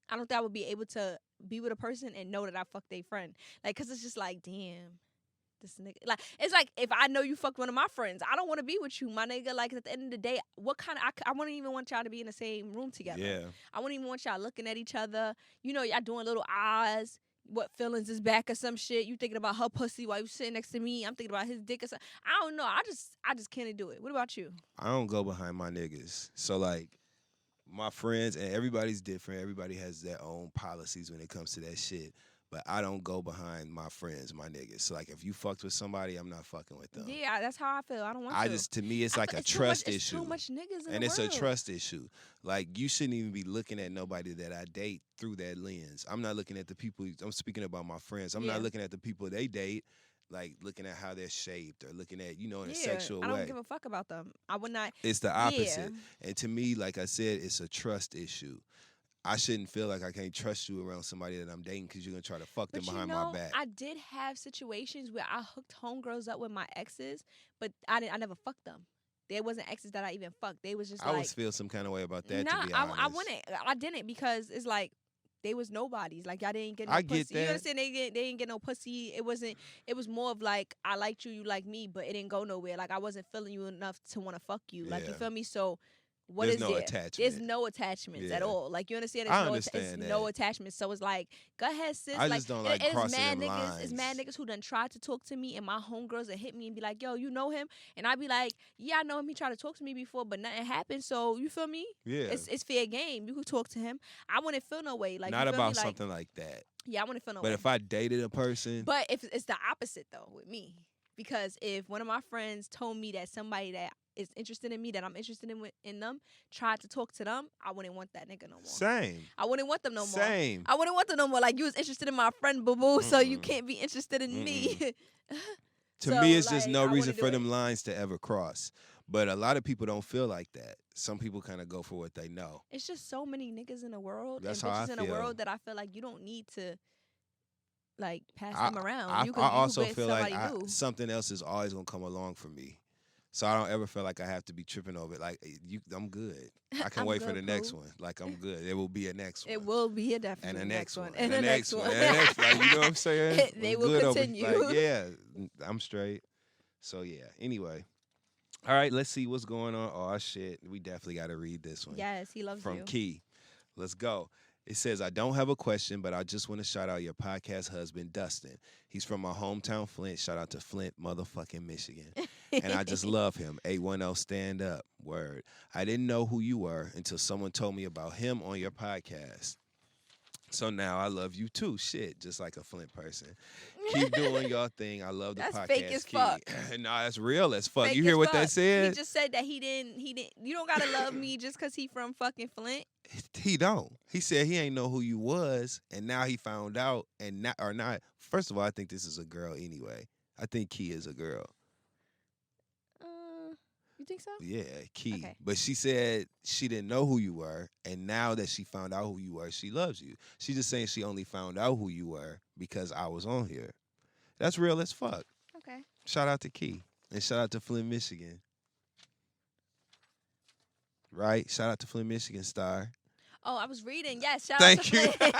I don't think I would be able to be with a person and know that I fucked their friend. Like, cause it's just like, damn, this nigga. Like, it's like if I know you fucked one of my friends, I don't want to be with you, my nigga. Like at the end of the day, what kind of? I wouldn't even want y'all to be in the same room together. Yeah. I wouldn't even want y'all looking at each other. Y'all doing little eyes. What feelings is back or some shit? You thinking about her pussy while you sitting next to me? I'm thinking about his dick or something. I don't know. I just can't do it. What about you? I don't go behind my niggas. So like my friends and everybody's different. Everybody has their own policies when it comes to that shit. but I don't go behind my friends, my niggas. So like if you fucked with somebody, I'm not fucking with them. Yeah, that's how I feel. I don't want to. To me, it's like a It's too trust much, issue. It's too much niggas in And the it's world. a trust issue. Like, you shouldn't even be looking at nobody that I date through that lens. I'm not looking at the people, I'm speaking about my friends. I'm not looking at the people they date, like, looking at how they're shaped or looking at, in a sexual way. I don't give a fuck about them. I would not. It's the opposite. And to me, like I said, it's a trust issue. I shouldn't feel like I can't trust you around somebody that I'm dating because you're going to try to fuck them behind my back. I did have situations where I hooked homegirls up with my exes, but I never fucked them. There wasn't exes that I even fucked. They was just I always feel some kind of way about that, nah, to be honest. I didn't because it's like they was nobodies. Like, y'all didn't get no pussy. Get that. You understand? They didn't get no pussy. It was more of like, I liked you, you like me, but it didn't go nowhere. Like, I wasn't feeling you enough to want to fuck you. Like, you feel me? So There's no attachment. There's no attachments at all. Like, you understand? There's no attachments. So it's like, go ahead, sis. I just don't like crossing them lines. It's mad niggas who done tried to talk to me, and my homegirls that hit me and be like, yo, you know him? And I be like, yeah, I know him. He tried to talk to me before, but nothing happened. So you feel me? Yeah. It's fair game. You could talk to him. I wouldn't feel no way. Like, not you feel about me? something like that. Yeah, I wouldn't feel no way. But if I dated a person. But if it's the opposite though with me, because if one of my friends told me that somebody that is interested in me, that I'm interested in them, tried to talk to them, I wouldn't want that nigga no more. Same. I wouldn't want them no more. Same. I wouldn't want them no more. Like, you was interested in my friend, boo-boo, so you can't be interested in me. To me, it's just no reason for them lines to ever cross. But a lot of people don't feel like that. Some people kind of go for what they know. It's just so many niggas in the world That's and how bitches I in the feel. world that I feel like you don't need to, like, pass them around. I You also get feel like somebody new. something else is always going to come along for me. So I don't ever feel like I have to be tripping over it. Like, I'm good. I can wait for the next one. Like, I'm good. There will be a next one. It will be a definite And the next one. And the next one. And the next one. Like, you know what I'm saying? They I'm will good continue. Like, yeah, I'm straight. So, yeah. Anyway. All right, let's see what's going on. Oh, shit. We definitely got to read this one. Yes, he loves you. From Key. Let's go. It says, I don't have a question, but I just want to shout out your podcast husband, Dustin. He's from my hometown, Flint. Shout out to Flint, motherfucking Michigan. And I just love him. 810 stand up. Word. I didn't know who you were until someone told me about him on your podcast. So now I love you too. Shit, just like a Flint person. Keep doing your thing. I love the podcast. That's fake as Key. fuck. Nah, that's real as fuck. Fake You hear as what fuck. that said? He just said that he didn't. You don't gotta love me just because he from fucking Flint. He don't. He said he ain't know who you was, and now he found out. And not. First of all, I think this is a girl anyway. I think Key is a girl. You think so? Yeah, Key. Okay. But she said she didn't know who you were, and now that she found out who you were, she loves you. She's just saying she only found out who you were because I was on here. That's real as fuck. Okay. Shout out to Key, and shout out to Flint, Michigan. Right? Shout out to Flint, Michigan, Star. Oh, I was reading. Yes, shout Thank out to you. Flint.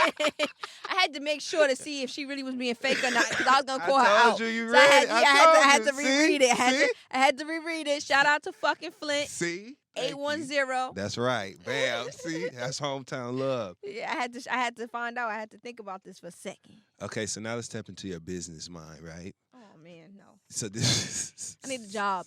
I had to make sure to see if she really was being fake or not, because I was gonna call her I out. told you, you So read it. I had to reread it. I had to reread it. Shout out to fucking Flint. See? Thank you. 810. That's right. Bam. See? That's hometown love. Yeah, I had to find out. I had to think about this for a second. Okay, so now let's tap into your business mind, right? Oh man, no. So this I need a job.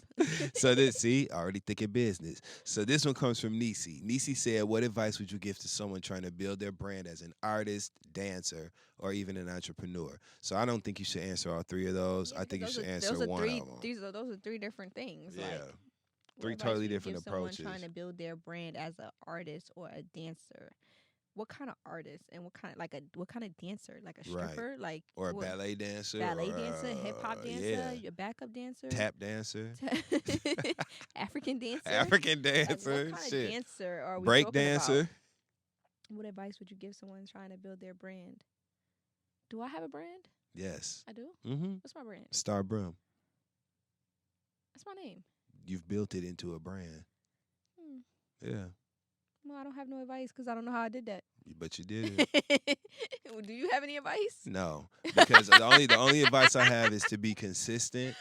see, already thinking business. So this one comes from Nisi. Nisi said, what advice would you give to someone trying to build their brand as an artist, dancer, or even an entrepreneur? So I don't think you should answer all three of those. Yeah, I think you those should are- answer those are one three, of them. Those are three different things. Yeah. Like, Three what advice totally would you different give someone approaches. trying to build their brand as an artist or a dancer. What kind of artist and what kind of dancer? Like a Right. stripper, like Or a what? ballet dancer. ballet or, dancer, hip hop dancer, Yeah. your backup dancer, Tap dancer. African dancer. African Like, dancer. what kind Shit. of dancer are we Break talking about? dancer. What advice would you give someone trying to build their brand? Do I have a brand? Yes. I do. Mm-hmm. What's my brand? Star Brim. That's my name. You've built it into a brand. Yeah. Well, I don't have no advice because I don't know how I did that. But you did it. Do you have any advice? No. Because the only advice I have is to be consistent.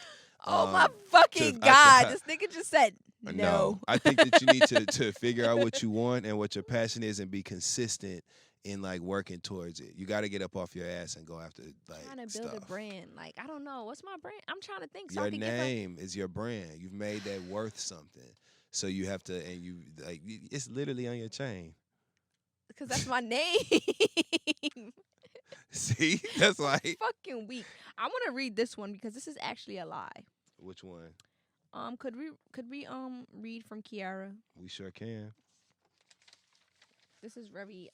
Oh my Um, fucking to- God! This nigga just said no. No. I think that you need to figure out what you want and what your passion is and be consistent in like working towards it. You got to get up off your ass and go after like Trying to build stuff. a brand. Like, I don't know. What's my brand? I'm trying to think. So I Your can name is your brand. You've made that worth something. So you have to, and you like, it's literally on your chain. because that's my name. See, that's like Fucking weak. I want to read this one because this is actually a lie. which one? Could we read from Kiara? We sure can. This is very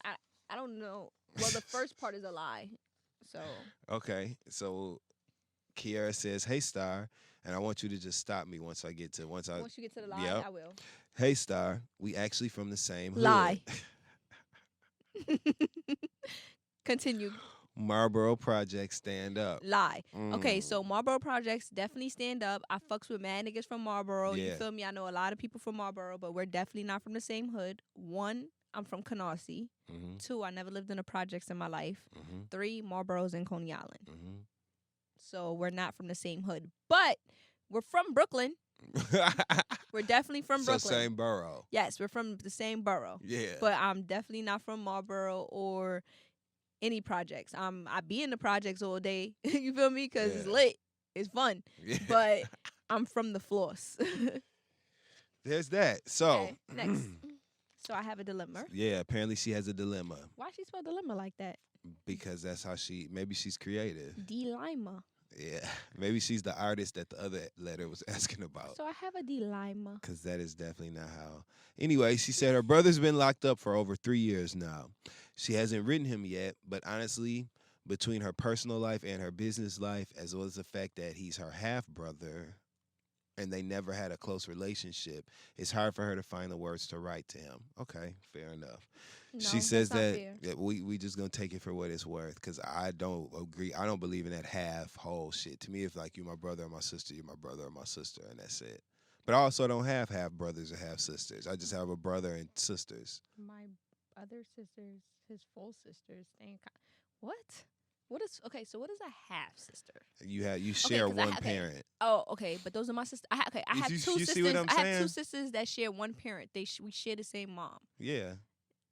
I don't know. Well, the first part is a lie. So Okay, so Kiara says, "Hey Star," and I want you to just stop me once once you get to the lie, Yep. I will. Hey Star, we actually from the same hood. Lie. Continue. Marlboro Project, stand up. Lie. Okay, Mm. so Marlboro Projects definitely stand up. I fucks with mad niggas from Marlboro. You Yeah. feel me? I know a lot of people from Marlboro, but we're definitely not from the same hood. 1, I'm from Canarsie. Mhm. 2, I never lived in the projects in my life. Mhm. 3, Marlboro's in Coney Island. Mhm. So we're not from the same hood. But we're from Brooklyn. We're definitely from So Brooklyn. same borough. Yes, we're from the same borough. Yeah. But I'm definitely not from Marlboro or any projects. I be in the projects all day. You feel me? Because it's Yeah. lit. It's fun. Yeah. But I'm from the floors. There's that. So Okay, next. So I have a dilemma. yeah, apparently she has a dilemma Why she spell dilemma like that? because that's how maybe she's creative. Dilemma. Yeah. Maybe she's the artist that the other letter was asking about. So I have a dilemma. Because that is definitely not how. Anyway, she said her brother's been locked up for over 3 years now. She hasn't written him yet, but honestly, between her personal life and her business life, as well as the fact that he's her half brother and they never had a close relationship, it's hard for her to find the words to write to him. Okay, fair enough. No, She that's says not that fair. we just gonna take it for what it's worth because I don't agree. I don't believe in that half whole shit. To me, if like you're my brother or my sister, you're my brother or my sister, and that's it. But I also don't have half brothers or half sisters. I just have a brother and sisters. My other sisters, his full sisters, what? What is okay? So what is a half sister? You share 'cause I one ha- okay. parent. Oh, okay, but those are my sisters. I have You two see sisters. what I'm I have saying? two sisters that share one parent. We share the same mom. Yeah,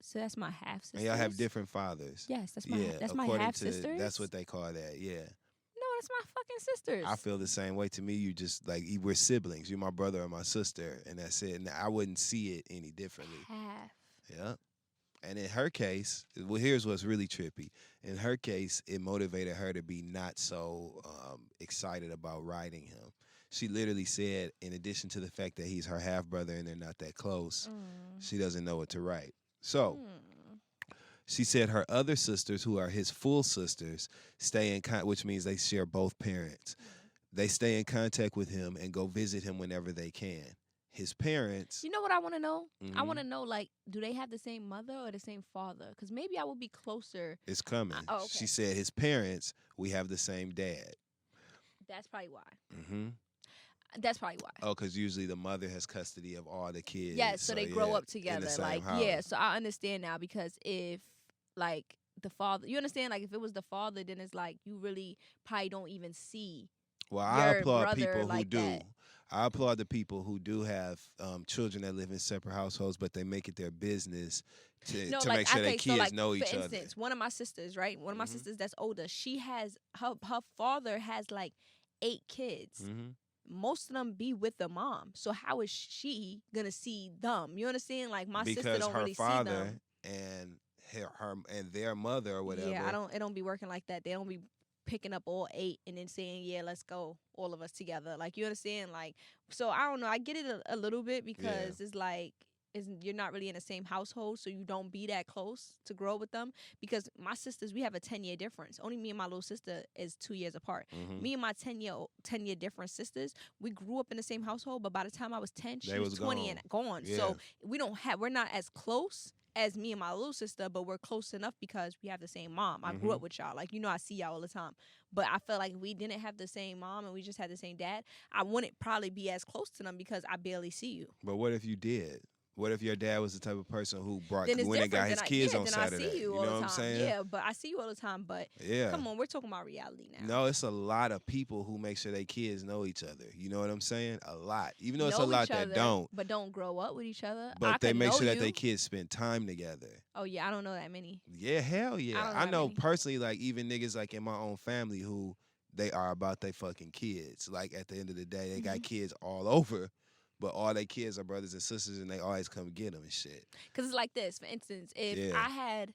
So that's my half sisters. and y'all have different fathers. Yes, that's Yeah, that's my according half to sisters. that's what they call that. Yeah. No, that's my fucking sisters. I feel the same way. To me, you just like we're siblings. You're my brother or my sister, and that's it. And I wouldn't see it any differently. half. Yeah. And in her case, well, here's what's really trippy. In her case, it motivated her to be not so excited about writing him. She literally said, in addition to the fact that he's her half brother and they're not that close, she doesn't know what to write. So she said her other sisters, who are his full sisters, stay in contact, which means they share both parents. They stay in contact with him and go visit him whenever they can. His parents. You know what I want to know? I Mhm. want to know, like, do they have the same mother or the same father? Because maybe I will be closer. It's coming. Oh, okay. She said his parents, we have the same dad. That's probably why. Mm-hmm. That's probably why. Oh, because usually the mother has custody of all the kids. Yes, so they grow yeah, up in the together. same Like, house. yeah, so I understand now because if, like, the father, you understand? Like, if it was the father, then it's like you really probably don't even see. Well, I your applaud brother people who like do. that. I applaud the people who do have children that live in separate households, but they make it their business to make sure their kids know each for other. instance, one of my sisters, right? One of my Mhm. sisters that's older, she has her father has like 8 kids. Mm-hmm. Most of them be with the mom. So how is she gonna see them? You understand? Like my sister Because don't her really see father them. and her and their mother or whatever. Yeah, it don't be working like that. They don't be picking up all 8 and then saying, yeah, let's go, all of us together. Like, you understand? Like, so I don't know. I get it a little bit because it's like, you're not really in the same household, so you don't be that close to grow with them. Because my sisters, we have a 10-year difference. Only me and my little sister is 2 years apart. Mhm. Me and my 10-year different sisters, we grew up in the same household, but by the time I was 10, she They was was 20 gone. and gone. Yeah. So we're not as close as me and my little sister, but we're close enough because we have the same mom. I grew Mhm. up with y'all. Like, I see y'all all the time. But I feel like if we didn't have the same mom and we just had the same dad, I wouldn't probably be as close to them because I barely see you. But what if you did? What if your dad was the type of person who Then it's went and got different. his Then kids on then Saturday? I see you all know the what time. I'm saying? Yeah, but I see you all the time. But Yeah. come on, we're talking about reality now. No, it's a lot of people who make sure their kids know each other. You know what I'm saying? A lot. Even though it's a Know lot each that other, don't. but don't grow up with each other. I But they could make know sure that you. their kids spend time together. Oh yeah, I don't know that many. Yeah, hell yeah. don't know I that know many. personally, like even niggas like in my own family who they are about their fucking kids. Like at the end of the day, they got kids all over, but all their kids are brothers and sisters, and they always come get them and shit. Because it's like this. For instance, if Yeah. I had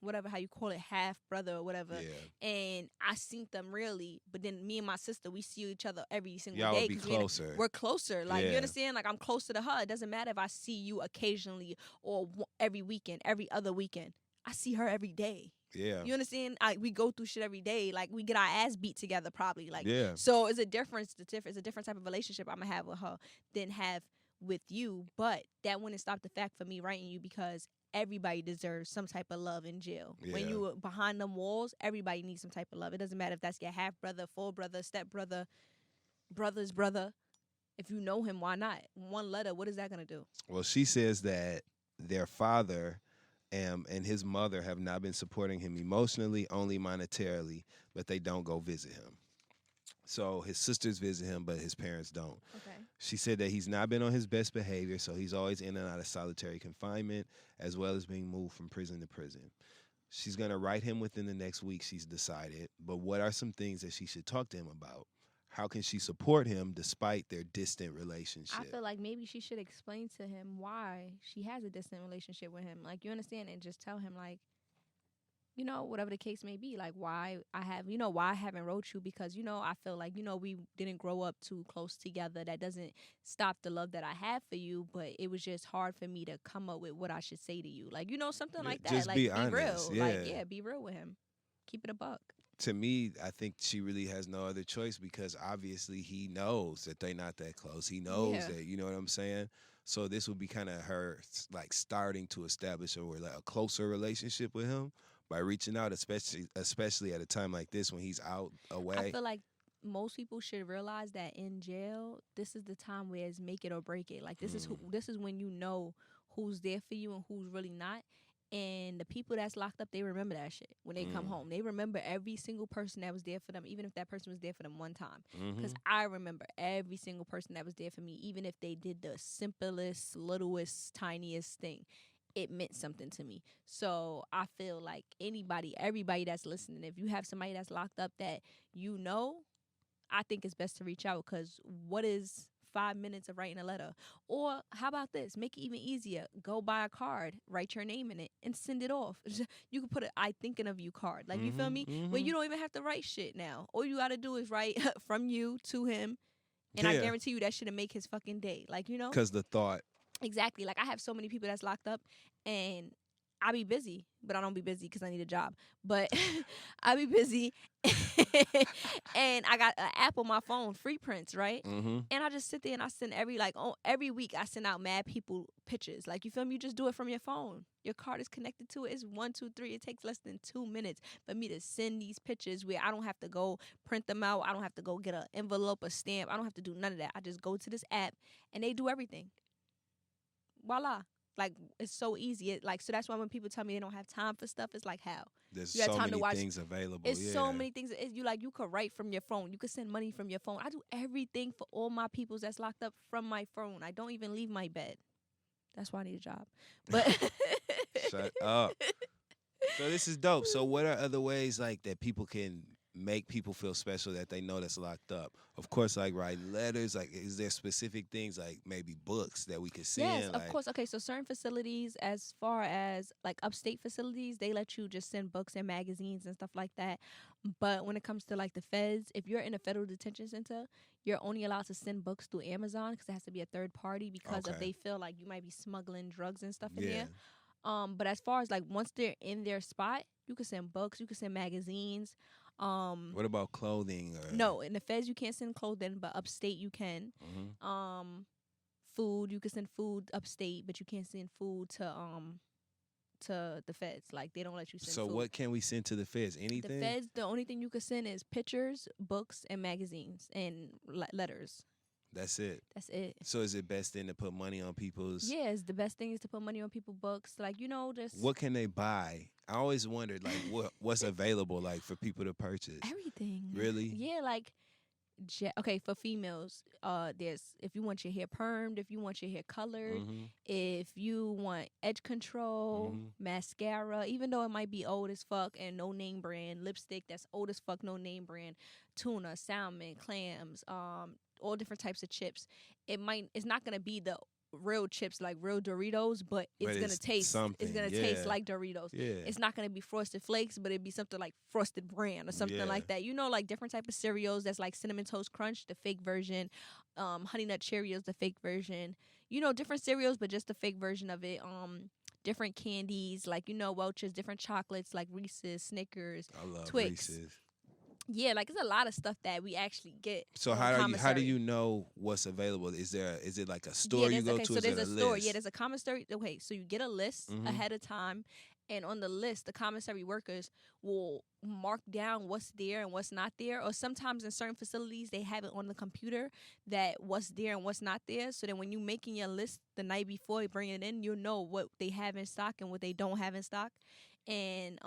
whatever, how you call it, half brother or whatever. Yeah. And I seen them really, but then me and my sister, we see each other every single Y'all day would be because closer. we're closer. Like, Yeah. you understand? Like, I'm closer to her. It doesn't matter if I see you occasionally or every weekend, every other weekend. I see her every day. Yeah. You understand? We go through shit every day. Like, we get our ass beat together probably. Like, Yeah. so it's a difference. It's a different type of relationship I'm gonna have with her than have with you. But that wouldn't stop the fact for me writing you, because everybody deserves some type of love in jail. Yeah. When you are behind them walls, everybody needs some type of love. It doesn't matter if that's your half brother, full brother, step brother, brother's brother. If you know him, why not? One letter, what is that gonna do? Well, she says that their father and his mother have not been supporting him emotionally, only monetarily, but they don't go visit him. So his sisters visit him, but his parents don't. Okay. She said that he's not been on his best behavior, so he's always in and out of solitary confinement, as well as being moved from prison to prison. She's going to write him within the next week, she's decided. But what are some things that she should talk to him about? How can she support him despite their distant relationship? I feel like maybe she should explain to him why she has a distant relationship with him. Like, you understand? And just tell him, like, you know, whatever the case may be, like, why I haven't wrote you, because, you know, I feel like, you know, we didn't grow up too close together. That doesn't stop the love that I have for you, but it was just hard for me to come up with what I should say to you. Like, you know, something like that. Just Like, be be honest, real. yeah. Like, yeah, be real with him. Keep it a buck. To me, I think she really has no other choice, because obviously he knows that they're not that close. He knows Yeah. that, you know what I'm saying? So this would be kind of her like starting to establish a closer relationship with him by reaching out, especially at a time like this when he's out away. I feel like most people should realize that in jail, this is the time where it's make it or break it. Like, this is when you know who's there for you and who's really not. And the people that's locked up, they remember that shit when they come home. They remember every single person that was there for them, even if that person was there for them one time. Because I remember every single person that was there for me, even if they did the simplest, littlest, tiniest thing. It meant something to me. So I feel like everybody that's listening, if you have somebody that's locked up that you know, I think it's best to reach out, because what is 5 minutes of writing a letter? Or how about this? Make it even easier. Go buy a card, write your name in it, and send it off. You can put an I thinking of you card. Like, you feel me? Where you don't even have to write shit now. All you got to do is write from you to him. And I guarantee you that shit'll make his fucking day. Like, you know? Because the thought. Exactly. Like, I have so many people that's locked up, and I be busy, but I don't be busy because I need a job. But I be busy, and I got an app on my phone, Free Prints, right? And I just sit there and I send every week I send out mad people pictures. Like, you feel me? You just do it from your phone. Your card is connected to it. It's 1, 2, 3. It takes less than 2 minutes for me to send these pictures where I don't have to go print them out. I don't have to go get an envelope, a stamp. I don't have to do none of that. I just go to this app and they do everything. Voila. Like, it's so easy. So that's why when people tell me they don't have time for stuff, it's like, how? There's you got so time many to watch things available. It's so many things. You could write from your phone. You could send money from your phone. I do everything for all my peoples that's locked up from my phone. I don't even leave my bed. That's why I need a job. But Shut up. So this is dope. So what are other ways like that people can make people feel special that they know that's locked up? Of course, like writing letters. Like, is there specific things like maybe books that we could send? Yes, of course. Okay, so certain facilities, as far as like upstate facilities, they let you just send books and magazines and stuff like that. But when it comes to like the feds, if you're in a federal detention center, you're only allowed to send books through Amazon, because it has to be a third party, because if they feel like you might be smuggling drugs and stuff in there. But as far as like once they're in their spot, you can send books, you can send magazines. What about clothing? No, in the feds you can't send clothing, but upstate you can. Food, you can send food upstate, but you can't send food to the feds. Like, they don't let you send So food. what can we send to the feds? Anything? The feds, the only thing you can send is pictures, books, and magazines, and letters. That's it. That's it. So is it best then to put money on people's? Yes, the best thing is to put money on people's books. Like, you know, just What can they buy? I always wondered like what's available like for people to purchase. everything. Really? Yeah, like okay, for females, there's if you want your hair permed, if you want your hair colored, if you want edge control, mascara, even though it might be old as fuck and no name brand, lipstick that's old as fuck, no name brand, tuna, salmon, clams, all different types of chips. It's not gonna be the real chips, like real Doritos, but it's But gonna it's taste. something, It's gonna taste yeah. like Doritos. Yeah. It's not gonna be Frosted Flakes, but it'd be something like Frosted Bran or something Yeah. like that. You know, like different type of cereals. That's like Cinnamon Toast Crunch, the fake version. Honey Nut Cheerios, the fake version. You know, different cereals, but just the fake version of it. Different candies, like, you know, Welch's, different chocolates, like Reese's, Snickers, I love Twix. Reese's. Yeah, like it's a lot of stuff that we actually get. So on how do commissary. you know what's available? Is it like a store Yeah, you there's- go okay, to? so Is there's it a a store. list? Yeah, there's a commissary. Okay, so you get a list Mhm. ahead of time, and on the list, the commissary workers will mark down what's there and what's not there. Or sometimes in certain facilities, they have it on the computer that what's there and what's not there. So then when you making your list the night before you bring it in, you'll know what they have in stock and what they don't have in stock, and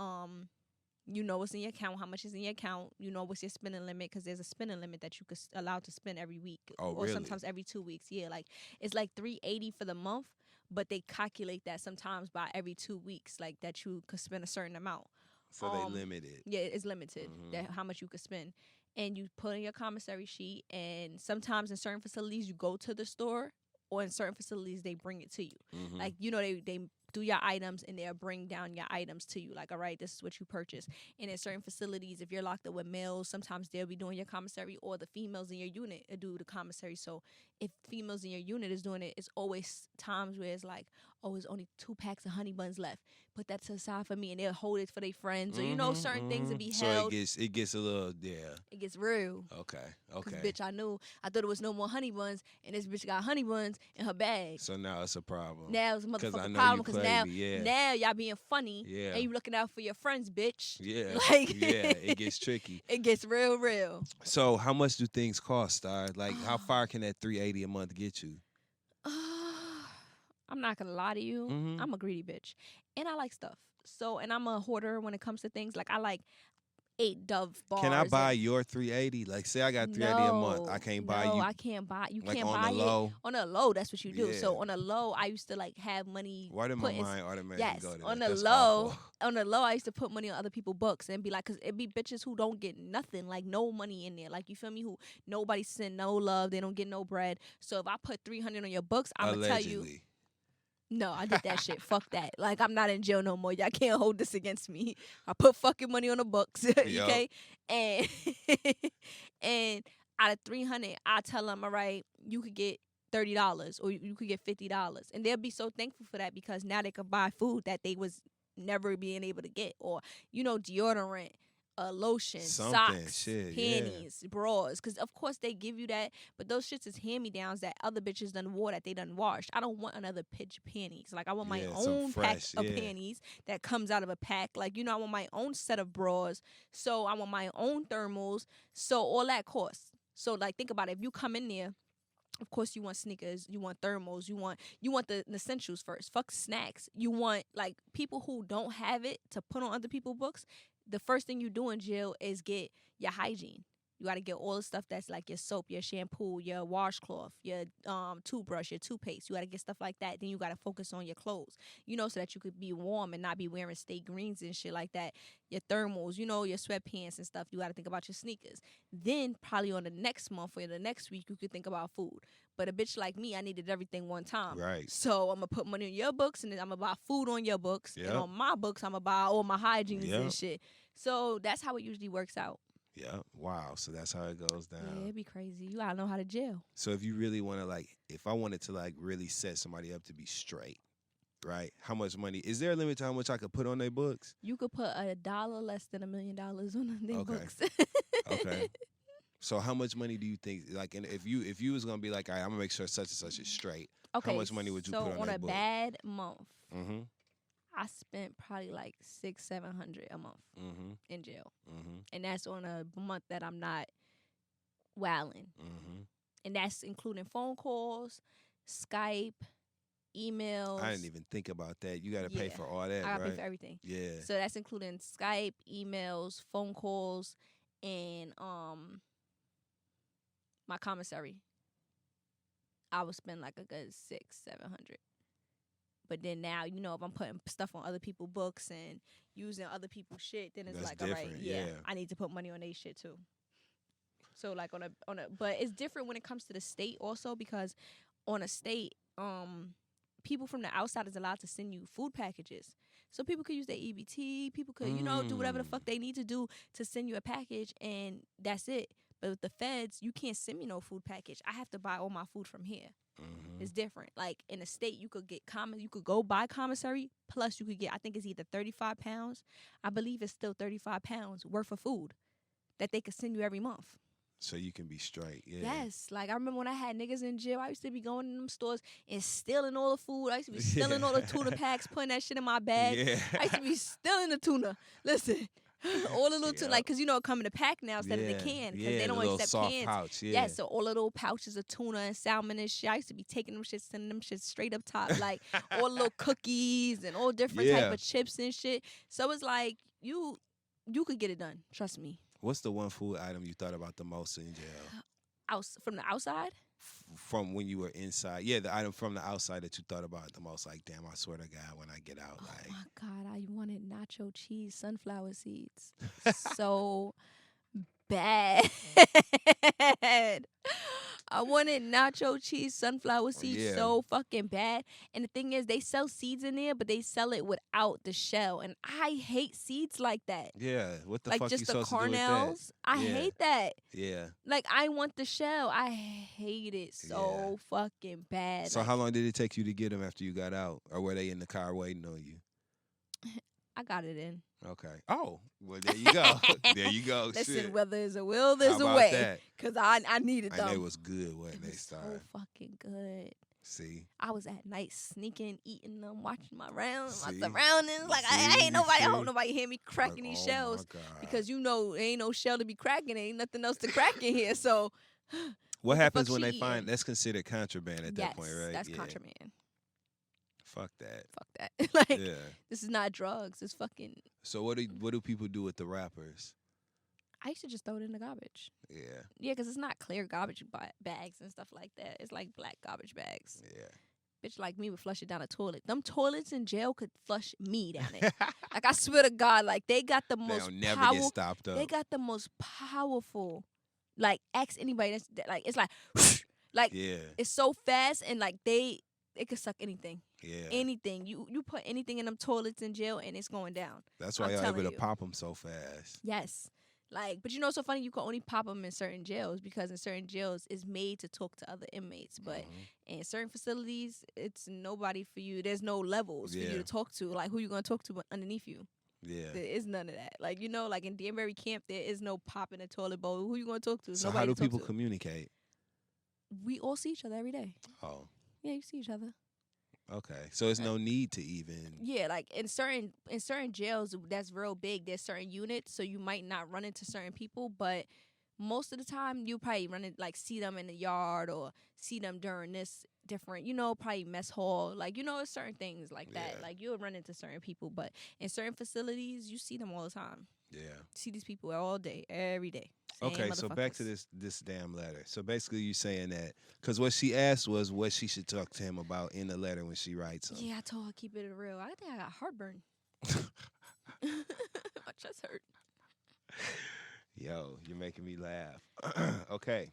you know what's in your account, how much is in your account. You know what's your spending limit, because there's a spending limit that you could allowed to spend every week, Oh, or really? sometimes every 2 weeks. Yeah, like it's like $380 for the month, but they calculate that sometimes by every 2 weeks, like that you could spend a certain amount. So they limit it. Yeah, it's limited Mhm. that how much you could spend, and you put in your commissary sheet. And sometimes in certain facilities, you go to the store, or in certain facilities they bring it to you. Mhm. Like, you know, they do your items and they'll bring down your items to you. Like, all right, this is what you purchased. And in certain facilities, if you're locked up with males, sometimes they'll be doing your commissary, or the females in your unit do the commissary. So if females in your unit is doing it, it's always times where it's like, oh, it's only 2 packs of honey buns left. Put that to the side for me, and they'll hold it for their friends. Or, you know, certain things to be So held. it gets a little, yeah. It gets real. Okay. Cause Okay. bitch, I thought it was no more honey buns, and this bitch got honey buns in her bag. So now it's a problem. Now it's a 'Cause I motherfucking know problem, you because played me, yeah. now y'all being funny, Yeah. and you looking out for your friends, bitch. Yeah. Like, yeah, it gets tricky. It gets real. So how much do things cost, Star? Like how far can that $380 a month get you? I'm not gonna lie to you. Mhm. I'm a greedy bitch, and I like stuff. So, and I'm a hoarder when it comes to things. Like, I like 8 Dove bars. Can I buy and- your $380? Like say I got $380 a month. I can't buy you. No, I can't buy. You like can't on buy the it low. on the low. That's what you do. Yeah. So on the low, I used to like have money. Why did my put in- mind automatically Yes, go to that? on the That's low, awful. on the low, I used to put money on other people's books and be like, cause it be bitches who don't get nothing, like no money in there, like, you feel me? Who nobody send no love, they don't get no bread. So if I put 300 on your books, I'm gonna tell you, Allegedly. no, I did that shit. Fuck that. Like, I'm not in jail no more. Y'all can't hold this against me. I put fucking money on the books, okay? And and out of 300, I tell them, all right, you could get $30 or you could get $50, and they'll be so thankful for that, because now they can buy food that they was never being able to get, or, you know, deodorant, lotion, Something, socks, shit, yeah. panties, bras, because of course they give you that, but those shits is hand-me-downs that other bitches done wore that they done washed. I don't want another pitch panties. Like, I want my Yeah, some own pack fresh, of yeah. panties that comes out of a pack. Like, you know, I want my own set of bras, so I want my own thermals, so all that costs. So, like, think about it. If you come in there, of course you want sneakers, you want thermals, you want the essentials first. Fuck snacks. You want, like, people who don't have it to put on other people's books. The first thing you do in jail is get your hygiene. You got to get all the stuff that's like your soap, your shampoo, your washcloth, your toothbrush, your toothpaste. You got to get stuff like that. Then you got to focus on your clothes, you know, so that you could be warm and not be wearing steak greens and shit like that. Your thermals, you know, your sweatpants and stuff. You got to think about your sneakers. Then probably on the next month or the next week, you could think about food. But a bitch like me, I needed everything one time. Right. So I'm going to put money on your books, and then I'm going to buy food on your books. Yep. And on my books, I'm going to buy all my hygienes Yep. and shit. So that's how it usually works out. Yeah. Wow. So that's how it goes down. Yeah, it'd be crazy. You gotta know how to jail. So if you really want to, like, if I wanted to, like, really set somebody up to be straight, right? How much money? Is there a limit to how much I could put on their books? You could put $1 less than $1 million on their Okay. books. Okay. So how much money do you think, like, and if you was gonna be like, all right, I'm gonna make sure such and such is straight. Okay. How much money would you so put on on that a book? bad month, Mm-hmm. I spent probably like $600-700 a month Mm-hmm. in jail, Mm-hmm. and that's on a month that I'm not wilding, Mm-hmm. and that's including phone calls, Skype, emails. I didn't even think about that. You got to pay Yeah. for all that, I gotta right? pay for everything. Yeah. So that's including Skype, emails, phone calls, and my commissary. I would spend like a good $600-700. But then now, you know, if I'm putting stuff on other people's books and using other people's shit, then it's That's like, all right, different, yeah, yeah. I need to put money on their shit too. So like on a, but it's different when it comes to the state also, because on a state, people from the outside is allowed to send you food packages. So people could use their EBT, people could, do whatever the fuck they need to do to send you a package, and that's it. But with the feds, you can't send me no food package. I have to buy all my food from here. It's different. Like in the state, you could get you could go buy commissary, plus you could get, I think it's either 35 pounds. I believe it's still 35 pounds worth of food that they could send you every month. So you can be straight. Yeah. Yes. Like I remember when I had niggas in jail, I used to be going in them stores and stealing all the food. I used to be stealing all the tuna packs, putting that shit in my bag. Yeah. I used to be stealing the tuna. Listen. All the little tuna, like, because it come in a pack now instead of the can, because they don't accept soft cans. Pouch, yeah. So all the little pouches of tuna and salmon and shit. I used to be taking them shit, sending them shit straight up top, like all the little cookies and all different type of chips and shit. So it's like you could get it done. Trust me. What's the one food item you thought about the most in jail? From the outside? From when you were inside. Yeah, the item from the outside that you thought about the most. Like, damn, I swear to God, when I get out. Oh, like, my God. I wanted nacho cheese sunflower seeds. So bad. I wanted nacho cheese sunflower seeds so fucking bad. And the thing is, they sell seeds in there, but they sell it without the shell. And I hate seeds like that. Yeah, what the like fuck just you the supposed to do with kernels. that? I hate that. Yeah. Like, I want the shell. I hate it so fucking bad. So like, how long did it take you to get them after you got out? Or were they in the car waiting on you? I got it in. Okay. Oh, well, there you go. There you go. Listen, Shit. whether there's a will, there's How a about way. that? Because I needed them. And they was good, wasn't It they, was Star? so fucking good. See? I was at night sneaking, eating them, watching my rounds, my See? surroundings. Like, I See? ain't nobody, I See? hope nobody hear me cracking Like, these oh shells. my God. Because there ain't no shell to be cracking. There ain't nothing else to crack in here. So, What the happens fuck when she they find eating? that's considered contraband at that point, right? That's contraband. Fuck that. Fuck that. Like, Yeah. this is not drugs. It's fucking. So what do people do with the wrappers? I used to just throw it in the garbage. Yeah. Yeah, because it's not clear garbage bags and stuff like that. It's like black garbage bags. Yeah. Bitch like me would flush it down a toilet. Them toilets in jail could flush me down it. Like, I swear to God, like, they got the most They'll never powerful. get stopped up. They got the most powerful. Like, ask anybody like, it's like, like, Yeah. it's so fast, and like it could suck anything. Yeah. Anything. You put anything in them toilets in jail and it's going down. That's why I'm y'all able telling to you. pop them so fast. Yes. Like, but it's so funny, you can only pop them in certain jails, because in certain jails it's made to talk to other inmates. But in certain facilities, it's nobody for you. There's no levels for you to talk to. Like, who you going to talk to underneath you? Yeah. There is none of that. Like, like in Danbury camp, there is no pop in a toilet bowl. Who you going to talk to? So Nobody how do to talk people to. communicate? We all see each other every day. Oh. Yeah, you see each other. Okay. So there's no need to even. Yeah, like in certain jails that's real big, there's certain units, so you might not run into certain people, but most of the time you probably see them in the yard or see them during this different, probably mess hall. Like, it's certain things like that. Yeah. Like, you'll run into certain people, but in certain facilities, you see them all the time. Yeah. See these people all day, every day. Same Okay, so back to motherfuckers. this damn letter. So basically, you saying that because what she asked was what she should talk to him about in the letter when she writes him. Yeah, I told her keep it real. I think I got heartburn. My chest hurt. Yo, you're making me laugh. Okay,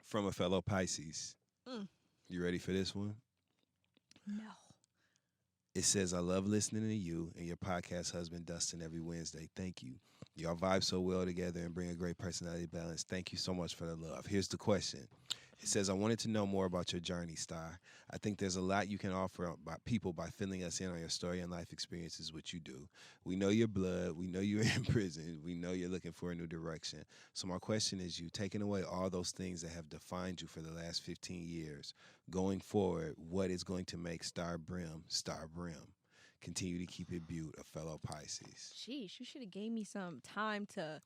from a fellow Pisces. You ready for this one? No. It says, I love listening to you and your podcast husband, Dustin, every Wednesday. Thank you. Y'all vibe so well together and bring a great personality balance. Thank you so much for the love. Here's the question. It says, I wanted to know more about your journey, Star. I think there's a lot you can offer people by filling us in on your story and life experiences, which you do. We know your blood. We know you're in prison. We know you're looking for a new direction. So my question is, you taking away all those things that have defined you for the last 15 years, going forward, what is going to make Star Brim, Star Brim? Continue to keep it Bute, a fellow Pisces. Sheesh, you should have gave me some time to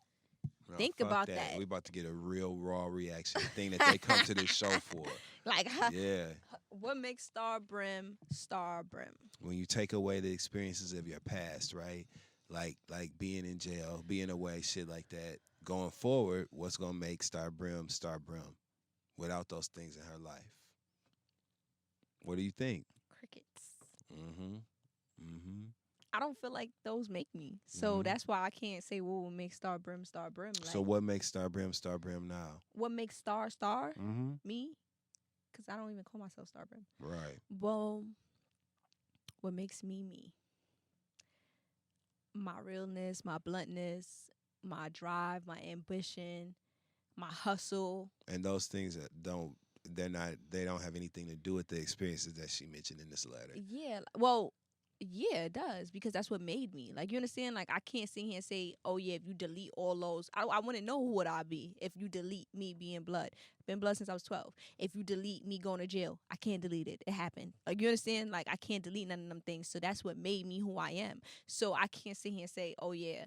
No, think fuck about that. We about to get a real raw reaction, the thing that they come to this show for. like, Yeah. what makes Star Brim Star Brim? When you take away the experiences of your past, right? Like being in jail, being away, shit like that. Going forward, what's gonna make Star Brim without those things in her life? What do you think? Crickets. Mm-hmm. I don't feel like those make me. So that's why I can't say what will make Star Brim Star Brim. Like, So what makes Star Brim now? what makes Star Star? Mm-hmm. Me? because I don't even call myself Star Brim. Right. Well, what makes me me? My realness, my bluntness, my drive, my ambition, my hustle. And those things that they don't have anything to do with the experiences that she mentioned in this letter. Yeah. Well, yeah, it does because that's what made me. Like, you understand? Like, I can't sit here and say, oh, yeah, if you delete all those, I want to know who would I be if you delete me being blood. Been blood since I was 12. If you delete me going to jail, I can't delete it. It happened. Like, you understand? Like, I can't delete none of them things. So that's what made me who I am. So I can't sit here and say, oh, yeah,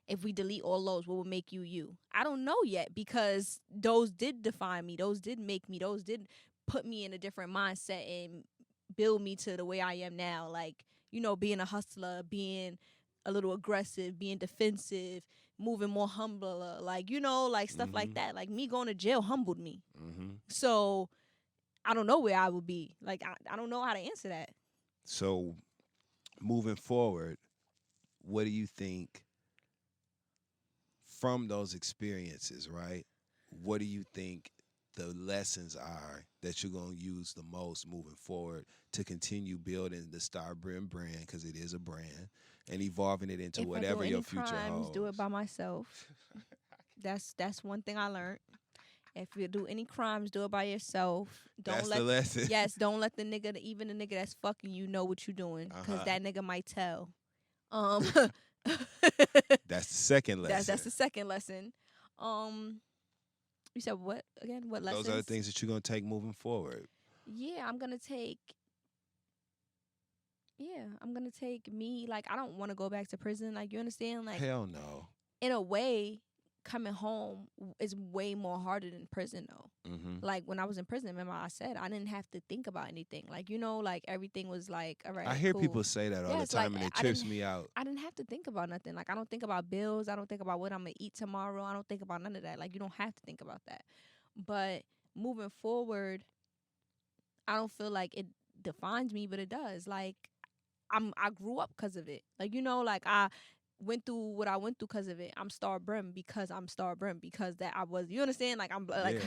if we delete all those, what would make you you? I don't know yet because those did define me. Those did make me. Those did put me in a different mindset and build me to the way I am now. Like, you know, being a hustler, being a little aggressive, being defensive, moving more humbler, like, you know, like stuff like that. Like, me going to jail humbled me. So I don't know where I would be. Like, I don't know how to answer that. So moving forward, what do you think from those experiences, right? What do you think the lessons are that you're going to use the most moving forward to continue building the Star Brim brand, because it is a brand, and evolving it into whatever your future holds? Do it by myself. That's one thing I learned. If you do any crimes, do it by yourself. That's the lesson. Yes, don't let the nigga, even the nigga that's fucking you, know what you're doing, because that nigga might tell. That's the second lesson. That's the second lesson. You said what again? What lessons? Those are the things that you're gonna take moving forward. Yeah, I'm gonna take me. Like, I don't want to go back to prison. Like, you understand? Like, hell no. In a way, coming home is way more harder than prison, though. Like, when I was in prison, remember I said I didn't have to think about anything. Like, you know, like, everything was like, all right, I hear cool. people say that all the time, and it trips me out. I didn't have to think about nothing. Like, I don't think about bills. I don't think about what I'm going to eat tomorrow. I don't think about none of that. Like, you don't have to think about that. But moving forward, I don't feel like it defines me, but it does. Like, I grew up because of it. Like, you know, like, I went through what I went through because of it. I'm Star Brim because I'm Star Brim because that I was. You understand? Like, I'm like,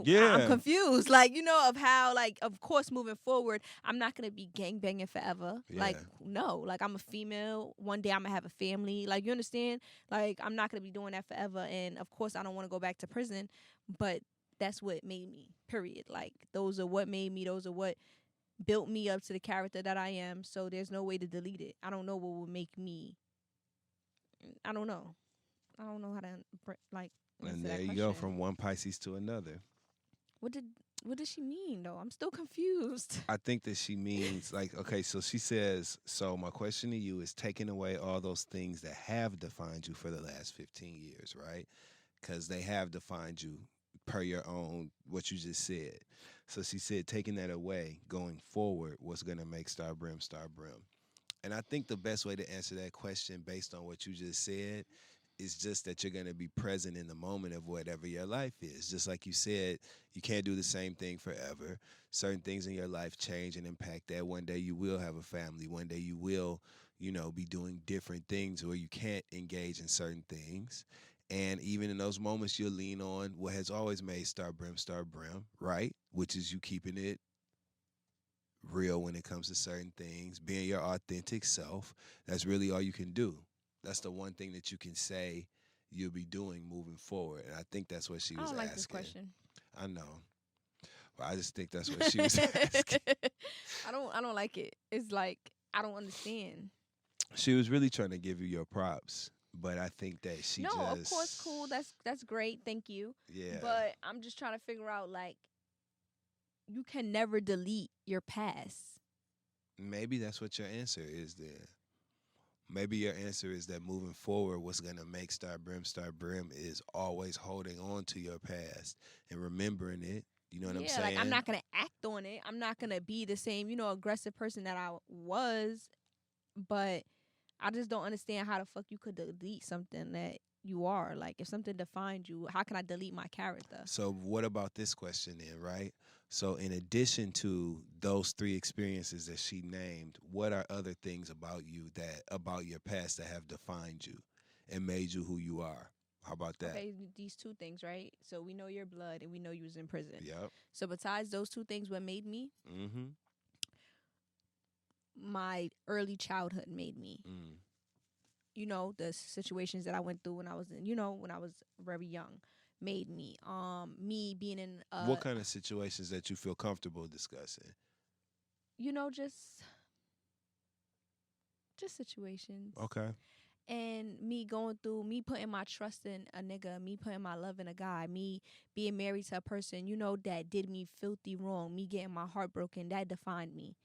I'm confused. Like, you know, of how, like, of course, moving forward, I'm not gonna be gangbanging forever. Yeah. Like, no. Like, I'm a female. One day I'm gonna have a family. Like, you understand? Like, I'm not gonna be doing that forever. And of course, I don't want to go back to prison. But that's what made me. Period. Like, those are what made me. Those are what built me up to the character that I am. So there's no way to delete it. I don't know what will make me. I don't know how to like. And there you go, from one Pisces to another. What did she mean though? I'm still confused. I think that she means, like, okay, so she says, so my question to you is taking away all those things that have defined you for the last 15 years, right? Because they have defined you per your own, what you just said. So she said taking that away, going forward, what's going to make Star Brim Star Brim? And I think the best way to answer that question based on what you just said is just that you're going to be present in the moment of whatever your life is. Just like you said, you can't do the same thing forever. Certain things in your life change and impact that. One day you will have a family. One day you will, you know, be doing different things where you can't engage in certain things. And even in those moments, you'll lean on what has always made Star Brim, right? Which is you keeping it real when it comes to certain things, being your authentic self. That's really all you can do. That's the one thing that you can say you'll be doing moving forward. And I think that's what she was asking. I don't like this question. I know. But I just think that's what she was asking. I don't like it. It's like, I don't understand. She was really trying to give you your props. But I think that she just... No, of course, cool. That's great. Thank you. Yeah. But I'm just trying to figure out, like, you can never delete your past. Maybe that's what your answer is then. Maybe your answer is that moving forward, what's going to make Star Brim is always holding on to your past and remembering it. You know what I'm saying? Like, I'm not going to act on it. I'm not going to be the same, you know, aggressive person that I was. But I just don't understand how the fuck you could delete something that you are. Like, if something defined you, how can I delete my character? So what about this question then, right? So in addition to those 3 experiences that she named, what are other things about you, that about your past, that have defined you and made you who you are? How about that? Okay, these two things, right? So we know your blood and we know you was in prison. Yep. So besides those two things, what made me? Mm-hmm. My early childhood made me. Mm. You know, the situations that I went through when I was when I was very young made me. Me being in What kind of situations that you feel comfortable discussing? Just situations. Okay. And me putting my trust in a nigga, me putting my love in a guy, me being married to a person, that did me filthy wrong, me getting my heart broken, that defined me.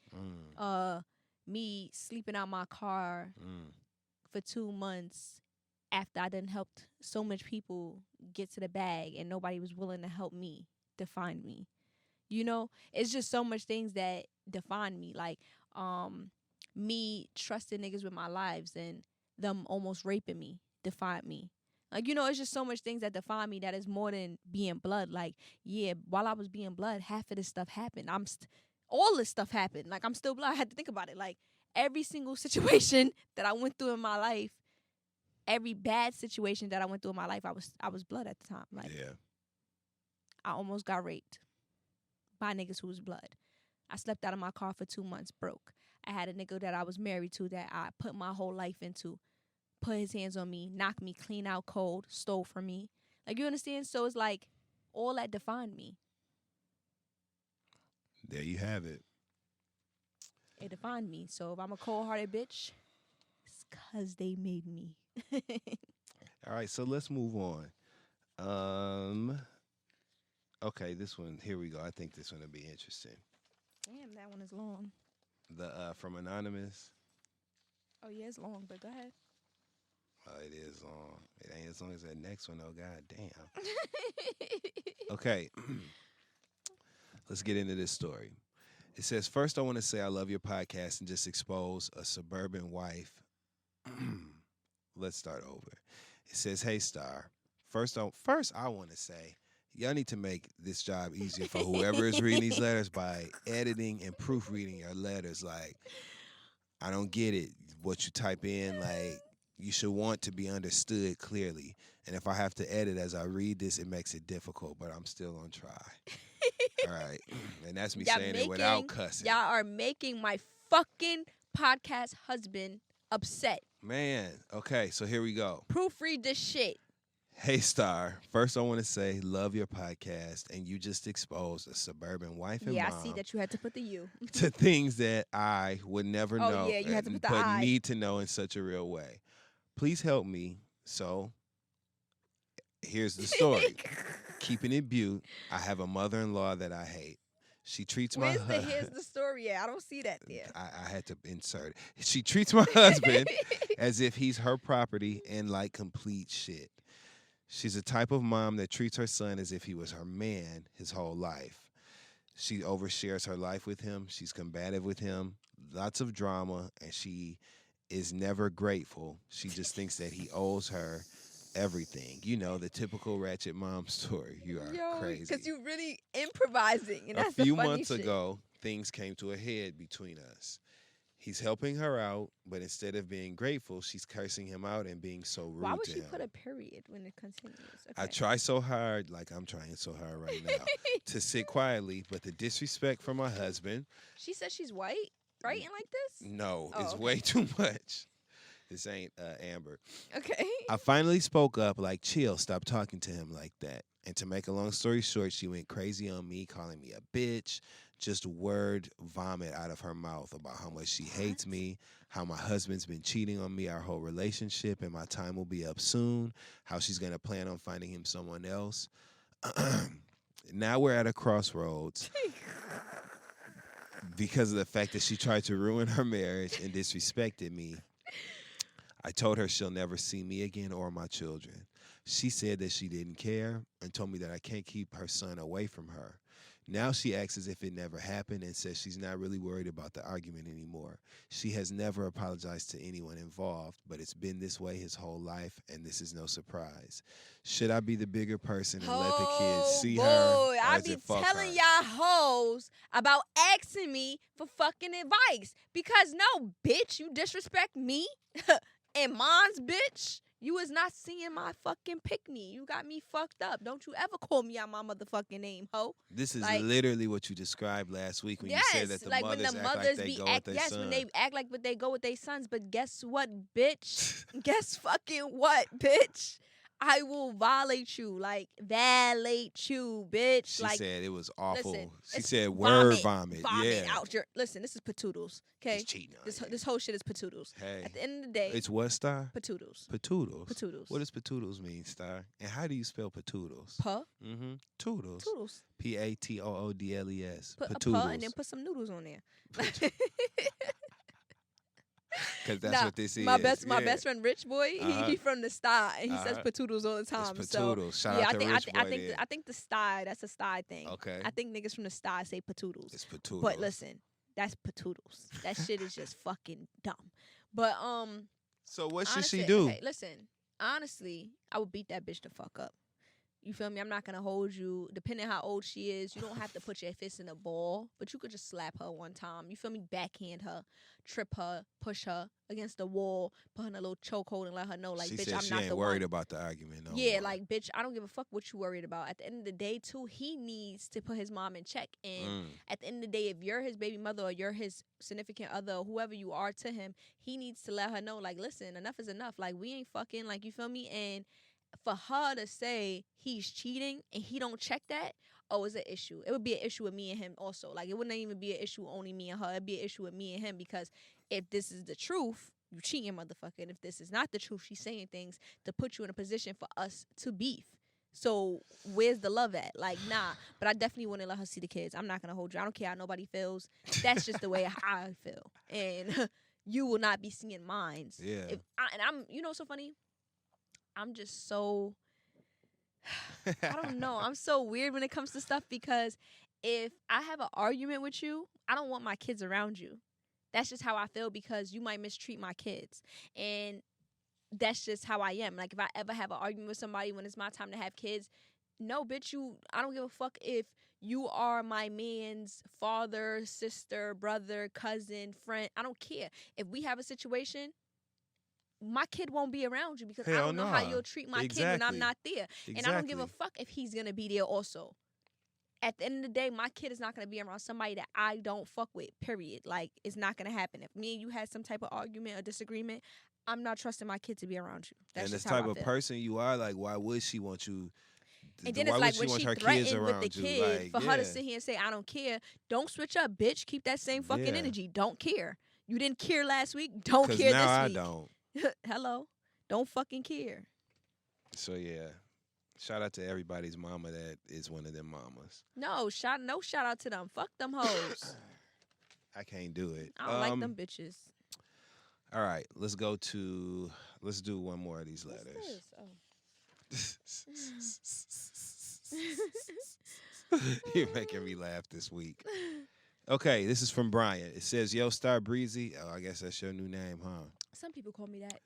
Me sleeping out my car for 2 months after I done helped so much people get to the bag and nobody was willing to help me defined me. It's just so much things that define me. Like, me trusting niggas with my lives and them almost raping me defined me. Like, it's just so much things that define me that is more than being blood. Like, yeah, while I was being blood, half of this stuff happened. All this stuff happened. Like, I'm still blood. I had to think about it. Like, every single situation that I went through in my life, every bad situation that I went through in my life, I was blood at the time. Like, yeah. I almost got raped by niggas who was blood. I slept out of my car for 2 months, broke. I had a nigga that I was married to that I put my whole life into, put his hands on me, knocked me clean out cold, stole from me. Like, you understand? So it's like all that defined me. There you have it. It defined me. So if I'm a cold-hearted bitch, it's because they made me. All right, so let's move on. Okay, this one, here we go. I think this one will be interesting. Damn, that one is long. The from Anonymous. Oh, yeah, it's long, but go ahead. Oh, it is long. It ain't as long as that next one, though. God damn. Okay. Let's get into this story. It says, first I want to say I love your podcast and just expose a suburban wife. Let's start over. It says, hey, Star. First I want to say, y'all need to make this job easier for whoever is reading these letters by editing and proofreading your letters. Like, I don't get it. What you type in, like, you should want to be understood clearly. And if I have to edit as I read this, it makes it difficult, but I'm still going to try. All right. And that's me saying it without cussing. Y'all are making my fucking podcast husband upset. Man. Okay, so here we go. Proofread this shit. Hey, Star. First, I want to say, love your podcast, and you just exposed a suburban wife and mom. Yeah, I see that you had to put the U. to things that I would never know, yeah, you had to put the but I. need to know in such a real way. Please help me. So, here's the story. Keeping it Bute, I have a mother-in-law that I hate. She treats my husband. Here's the story. Yeah, I don't see that there. I had to insert it. She treats my husband as if he's her property and like complete shit. She's the type of mom that treats her son as if he was her man his whole life. She overshares her life with him. She's combative with him. Lots of drama, and she is never grateful. She just thinks that he owes her everything. You know, the typical ratchet mom story. You are crazy. Because you're really improvising. And that's a few the funny months shit. ago, things came to a head between us. He's helping her out, but instead of being grateful, she's cursing him out and being so rude to him. Why would she put a period when it continues? Okay. I try so hard, like I'm trying so hard right now, to sit quietly, but the disrespect from my husband. She said she's white, writing like this? No, Oh, it's okay. way too much. This ain't Amber. Okay. I finally spoke up, like, chill, stop talking to him like that. And to make a long story short, she went crazy on me, calling me a bitch, just word vomit out of her mouth about how much she hates me, how my husband's been cheating on me our whole relationship, and my time will be up soon, how she's going to plan on finding him someone else. Now we're at a crossroads because of the fact that she tried to ruin her marriage and disrespected me. I told her she'll never see me again or my children. She said that she didn't care and told me that I can't keep her son away from her. Now she acts as if it never happened and says she's not really worried about the argument anymore. She has never apologized to anyone involved, but it's been this way his whole life, and this is no surprise. Should I be the bigger person and let the kids see her? Or I is be it fuck telling her? y'all hoes about asking me for fucking advice. Because no, bitch, you disrespect me and mom's bitch. You was not seeing my fucking pick-me. You got me fucked up. Don't you ever call me out my motherfucking name, ho. This is Like- literally what you described last week when you said that the like when mothers the act like mothers they be go act, with their yes, son. when they act like what they go with their sons. But guess what, bitch? Guess fucking what, bitch? I will violate you, bitch. She like, said it was awful. listen, She it's said word vomit. Vomit Yeah. out your. Listen, this is patoodles. Okay, He's cheating on you. this whole shit is patoodles. Hey. At the end of the day, It's what, Star? patoodles. Patoodles. Patoodles. What does patoodles mean, Star? And how do you spell patoodles? Puh. Mm-hmm. Toodles. Toodles. P-A-T-O-O-D-L-E-S. Put a Patoodles. puh and then put some noodles on there. Because that's Nah, what this is. my best Yeah. friend Rich Boy, he from the Sty and he says Uh-huh. patoodles all the time. It's So patoodles. Shout yeah, out to Rich Boy there. I think the Sty, that's a Sty thing. Okay. I think niggas from the Sty say patoodles. It's patoodles. But listen, that's patoodles. That shit is just fucking dumb. But So what should honestly, she do? Okay, listen, honestly, I would beat that bitch the fuck up. You feel me? I'm not gonna hold you. Depending how old she is, you don't have to put your fist in a ball, but you could just slap her one time. You feel me? Backhand her, trip her, push her against the wall, put her in a little chokehold, and let her know, like, She bitch, said I'm she not ain't the worried one. about the argument. No Yeah, more. like, bitch, I don't give a fuck what you worried about. At the end of the day, too, he needs to put his mom in check. And at the end of the day, if you're his baby mother or you're his significant other or whoever you are to him, he needs to let her know, like, listen, enough is enough. Like, we ain't fucking, like, you feel me? And for her to say he's cheating and he don't check that, it's an issue. It would be an issue with me and him also. Like, it wouldn't even be an issue only me and her. It'd be an issue with me and him because if this is the truth, you cheating, motherfucker. And if this is not the truth, she's saying things to put you in a position for us to beef. So where's the love at? Like, nah. But I definitely wouldn't let her see the kids. I'm not going to hold you. I don't care how nobody feels. That's just the way I feel. And you will not be seeing mine. Yeah. And I'm, you know what's so funny? I'm just so, I don't know. I'm so weird when it comes to stuff because if I have an argument with you, I don't want my kids around you. That's just how I feel because you might mistreat my kids. And that's just how I am. Like, if I ever have an argument with somebody when it's my time to have kids, no, bitch, I don't give a fuck if you are my man's father, sister, brother, cousin, friend. I don't care. If we have a situation, my kid won't be around you because I Hell don't know how nah. you'll treat my kid when I'm Exactly. not there. And I don't give a fuck if he's going to be there also. At the end of the day, my kid is not going to be around somebody that I don't fuck with, period. Like, it's not going to happen. If me and you had some type of argument or disagreement, I'm not trusting my kid to be around you. That's and just this how type I of feel. person you are, like, why would she want you? And then why it's would like she when want she her kids threatened around with the you? kid, Like, for her to yeah. sit here and say, I don't care, don't switch up, bitch. Keep that same fucking Yeah. energy. Don't care. You didn't care last week. Don't 'Cause care now this I week. don't. Hello. Don't fucking care. So yeah, shout out to everybody's mama that is one of them mamas. No shout out to them. Fuck them hoes. I can't do it. I don't like them bitches. All right, let's do one more of these letters. What's this? You're making me laugh this week. Okay, this is from Brian. It says, "Yo, Star Breezy." Oh, I guess that's your new name, huh? Some people call me that.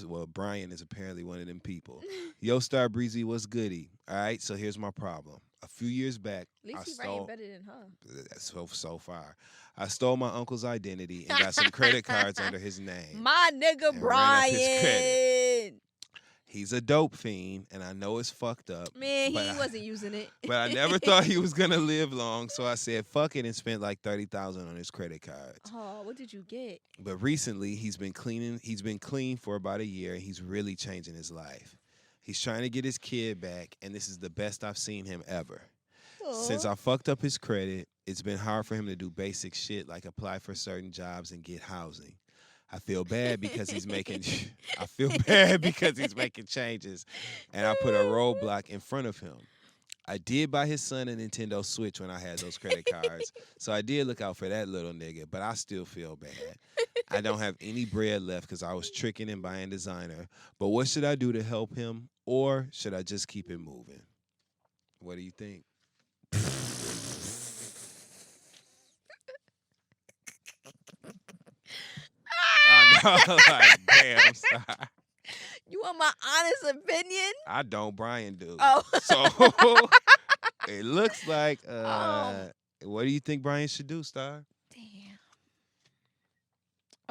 Well, Brian is apparently one of them people. Yo, Star Breezy, what's goody? All right, so here's my problem. A few years back, At least I he writing better than her. That's so far. I stole my uncle's identity and got some credit cards under his name. My nigga And ran up his Brian. He's a dope fiend, and I know it's fucked up. Man, but he wasn't using it. But I never thought he was gonna live long, so I said fuck it and spent like $30,000 on his credit cards. Oh, what did you get? But recently, he's been clean for about a year, and he's really changing his life. He's trying to get his kid back, and this is the best I've seen him ever. Since I fucked up his credit, it's been hard for him to do basic shit like apply for certain jobs and get housing. I feel bad because he's making changes, and I put a roadblock in front of him. I did buy his son a Nintendo Switch when I had those credit cards, so I did look out for that little nigga, but I still feel bad. I don't have any bread left because I was tricking and buying designer, but what should I do to help him, or should I just keep it moving? What do you think? I know, like, damn, Star. You want my honest opinion? I don't, Brian do. Oh. So it looks like, what do you think Brian should do, Star? Damn.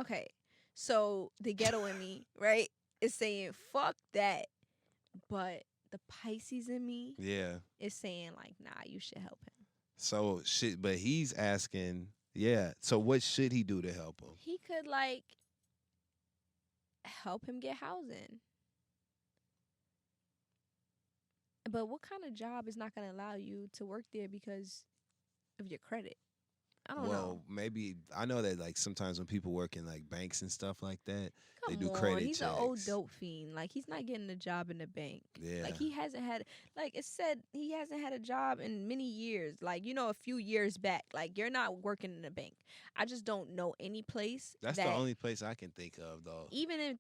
Okay, so the ghetto in me, right? is saying fuck that, but the Pisces in me Yeah. is saying like, nah, you should help him. So shit, but he's asking, yeah. So what should he do to help him? He could like help him get housing. But what kind of job is not going to allow you to work there because of your credit? I don't know. Well, maybe I know that like sometimes when people work in like banks and stuff like that, Come they do on, credit he's checks. an old dope fiend. Like he's not getting a job in the bank. Yeah. Like he hasn't had, like it said, he hasn't had a job in many years. Like a few years back. Like you're not working in a bank. I just don't know any place. That's that, the only place I can think of though. Even if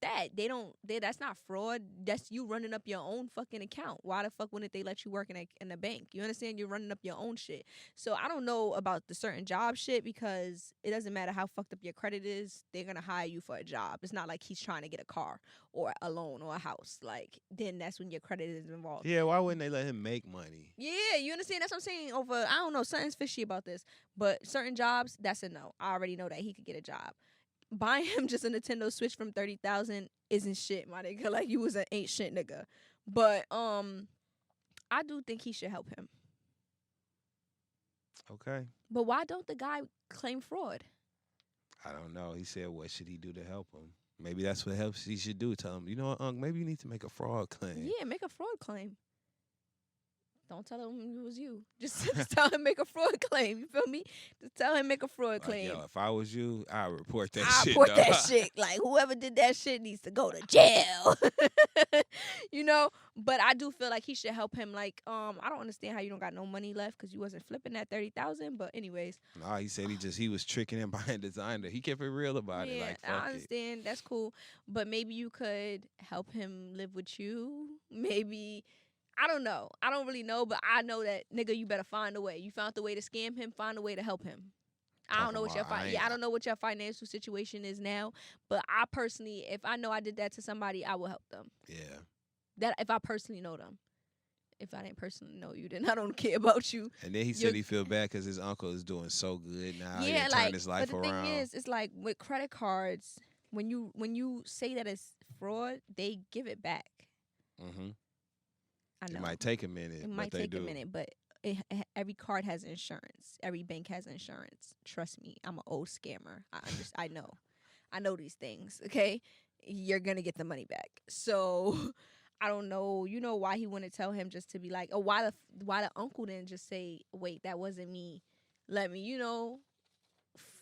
that's not fraud. That's you running up your own fucking account. Why the fuck wouldn't they let you work in a bank? You understand? You're running up your own shit. So I don't know about the certain job shit because it doesn't matter how fucked up your credit is. They're gonna hire you for a job. It's not like he's trying to get a car or a loan or a house. Like then that's when your credit is involved. Yeah, why wouldn't they let him make money? Yeah, you understand? That's what I'm saying. Over, I don't know, something's fishy about this. But certain jobs, that's a no. I already know that he could get a job. Buying him just a Nintendo Switch from $30,000 isn't shit, my nigga. Like you was an ain't shit nigga. But I do think he should help him. Okay. But why don't the guy claim fraud? I don't know. He said, what should he do to help him? Maybe that's what helps he should do. Tell him, you know what, Unc, maybe you need to make a fraud claim. Yeah, make a fraud claim. Don't tell him it was you. Just tell him make a fraud claim. You feel me? Just tell him make a fraud Like, claim. yo, if I was you, I'd report that I shit. report dog. that shit. Like whoever did that shit needs to go to jail. But I do feel like he should help him. Like I don't understand how you don't got no money left because you wasn't flipping that 30,000. But anyways, Nah, he said he was tricking him buying designer. He kept it real about it. Like fuck I understand. That's cool. But maybe you could help him live with you. Maybe. I don't know. I don't really know, but I know that nigga, you better find a way. You found the way to scam him, find a way to help him. I don't know what I don't know what your financial situation is now, but I personally, if I know I did that to somebody, I will help them. Yeah. That if I personally know them. If I didn't personally know you, then I don't care about you. And then he said he feel bad because his uncle is doing so good now. Yeah, he like, turned his life but the around. thing is, it's like with credit cards, when you say that it's fraud, they give it back. Mm-hmm. I know. It might take a minute. It might take a minute, but every card has insurance. Every bank has insurance. Trust me, I'm an old scammer. I know. I know these things, okay? You're going to get the money back. So I don't know, why he wouldn't tell him just to be like, why the uncle didn't just say, wait, that wasn't me. Let me,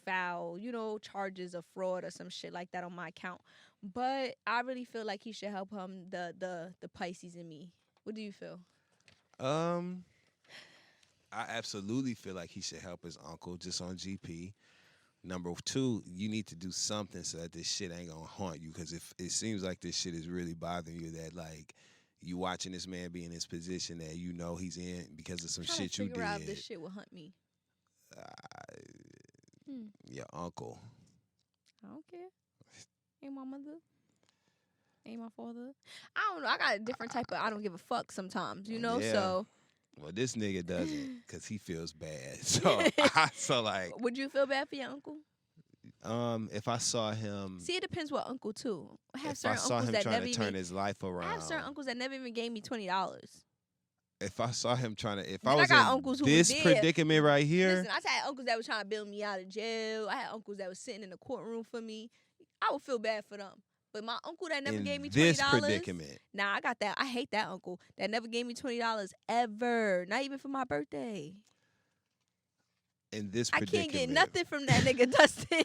file, charges of fraud or some shit like that on my account. But I really feel like he should help him, the Pisces in me. What do you feel? I absolutely feel like he should help his uncle just on GP. Number 2, you need to do something so that this shit ain't gonna haunt you. Because if it seems like this shit is really bothering you, that like you watching this man be in this position that he's in because of some shit you did. Figure out if this shit will hunt me. Your uncle. I don't care. Ain't my mother. Ain't my father. I don't know. I got a different type of I don't give a fuck sometimes, Yeah. So. Well, this nigga doesn't because he feels bad. So like. Would you feel bad for your uncle? If I saw him. See, it depends what uncle too. I have if certain I saw uncles him that trying never to turn even. his life around. I have certain uncles that never even gave me $20. If I saw him trying to, if Then I was got in uncles who this was there. predicament right here, Listen, I had uncles that were trying to bail me out of jail. I had uncles that was sitting in the courtroom for me. I would feel bad for them. But my uncle that never in gave me $20. this predicament, Nah, I got that. I hate that uncle that never gave me $20 ever. Not even for my birthday. in this I predicament, can't get nothing from that nigga, Dustin.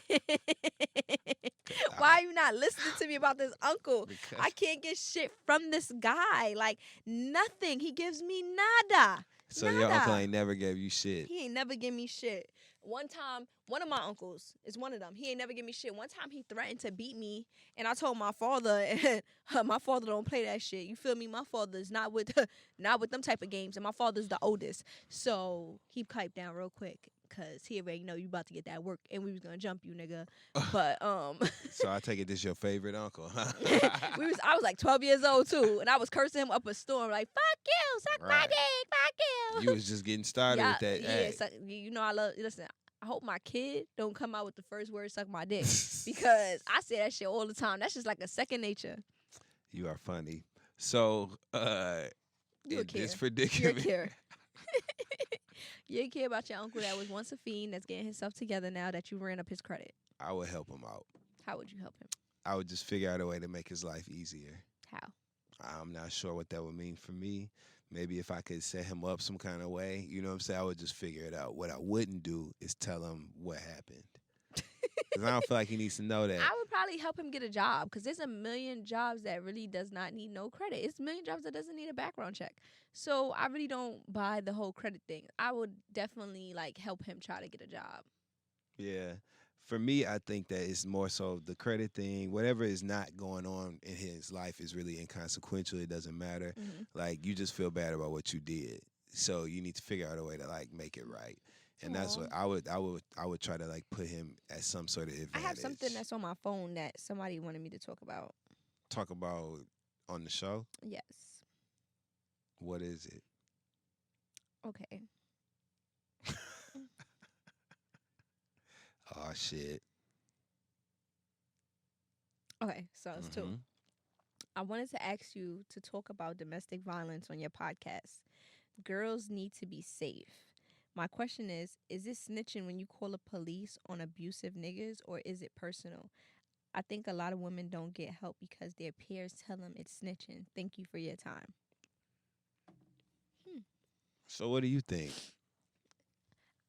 Why are you not listening to me about this uncle? Because I can't get shit from this guy. Like, nothing. He gives me nada. so your uncle ain't never gave you shit. He ain't never give me shit. One time, one of my uncles is one of them. He ain't never give me shit. One time he threatened to beat me, and I told my father, and my father don't play that shit. You feel me? My father's not with them type of games, and my father's the oldest. So he piped down real quick, cause he already know you about to get that work, and we was gonna jump you, nigga. But So I take it this your favorite uncle, huh? I was like 12 years old too, and I was cursing him up a storm like, "Fuck you, suck my Right. dick, fuck you." You was just getting started with that. Yeah, Hey. I love. Listen, I hope my kid don't come out with the first word "suck my dick" because I say that shit all the time. That's just like a second nature. You are funny. So, You a in this care. predicament, You a care. You care about your uncle that was once a fiend that's getting himself together now that you ran up his credit. I would help him out. How would you help him? I would just figure out a way to make his life easier. How? I'm not sure what that would mean for me. Maybe if I could set him up some kind of way, you know what I'm saying? I would just figure it out. What I wouldn't do is tell him what happened. Because I don't feel like he needs to know that. I would probably help him get a job because there's a million jobs that really does not need no credit. It's a million jobs that doesn't need a background check. So I really don't buy the whole credit thing. I would definitely like help him try to get a job. Yeah. For me, I think that it's more so the credit thing. Whatever is not going on in his life is really inconsequential. It doesn't matter. Mm-hmm. Like, you just feel bad about what you did. So you need to figure out a way to, like, make it right. And that's what I would try to, like, put him at some sort of advantage. I have something that's on my phone that somebody wanted me to talk about. Talk about on the show? Yes. What is it? Okay. Oh, shit. Okay, so it's two. Mhm. I wanted to ask you to talk about domestic violence on your podcast. Girls need to be safe. My question is it snitching when you call the police on abusive niggas or is it personal? I think a lot of women don't get help because their peers tell them it's snitching. Thank you for your time. So what do you think?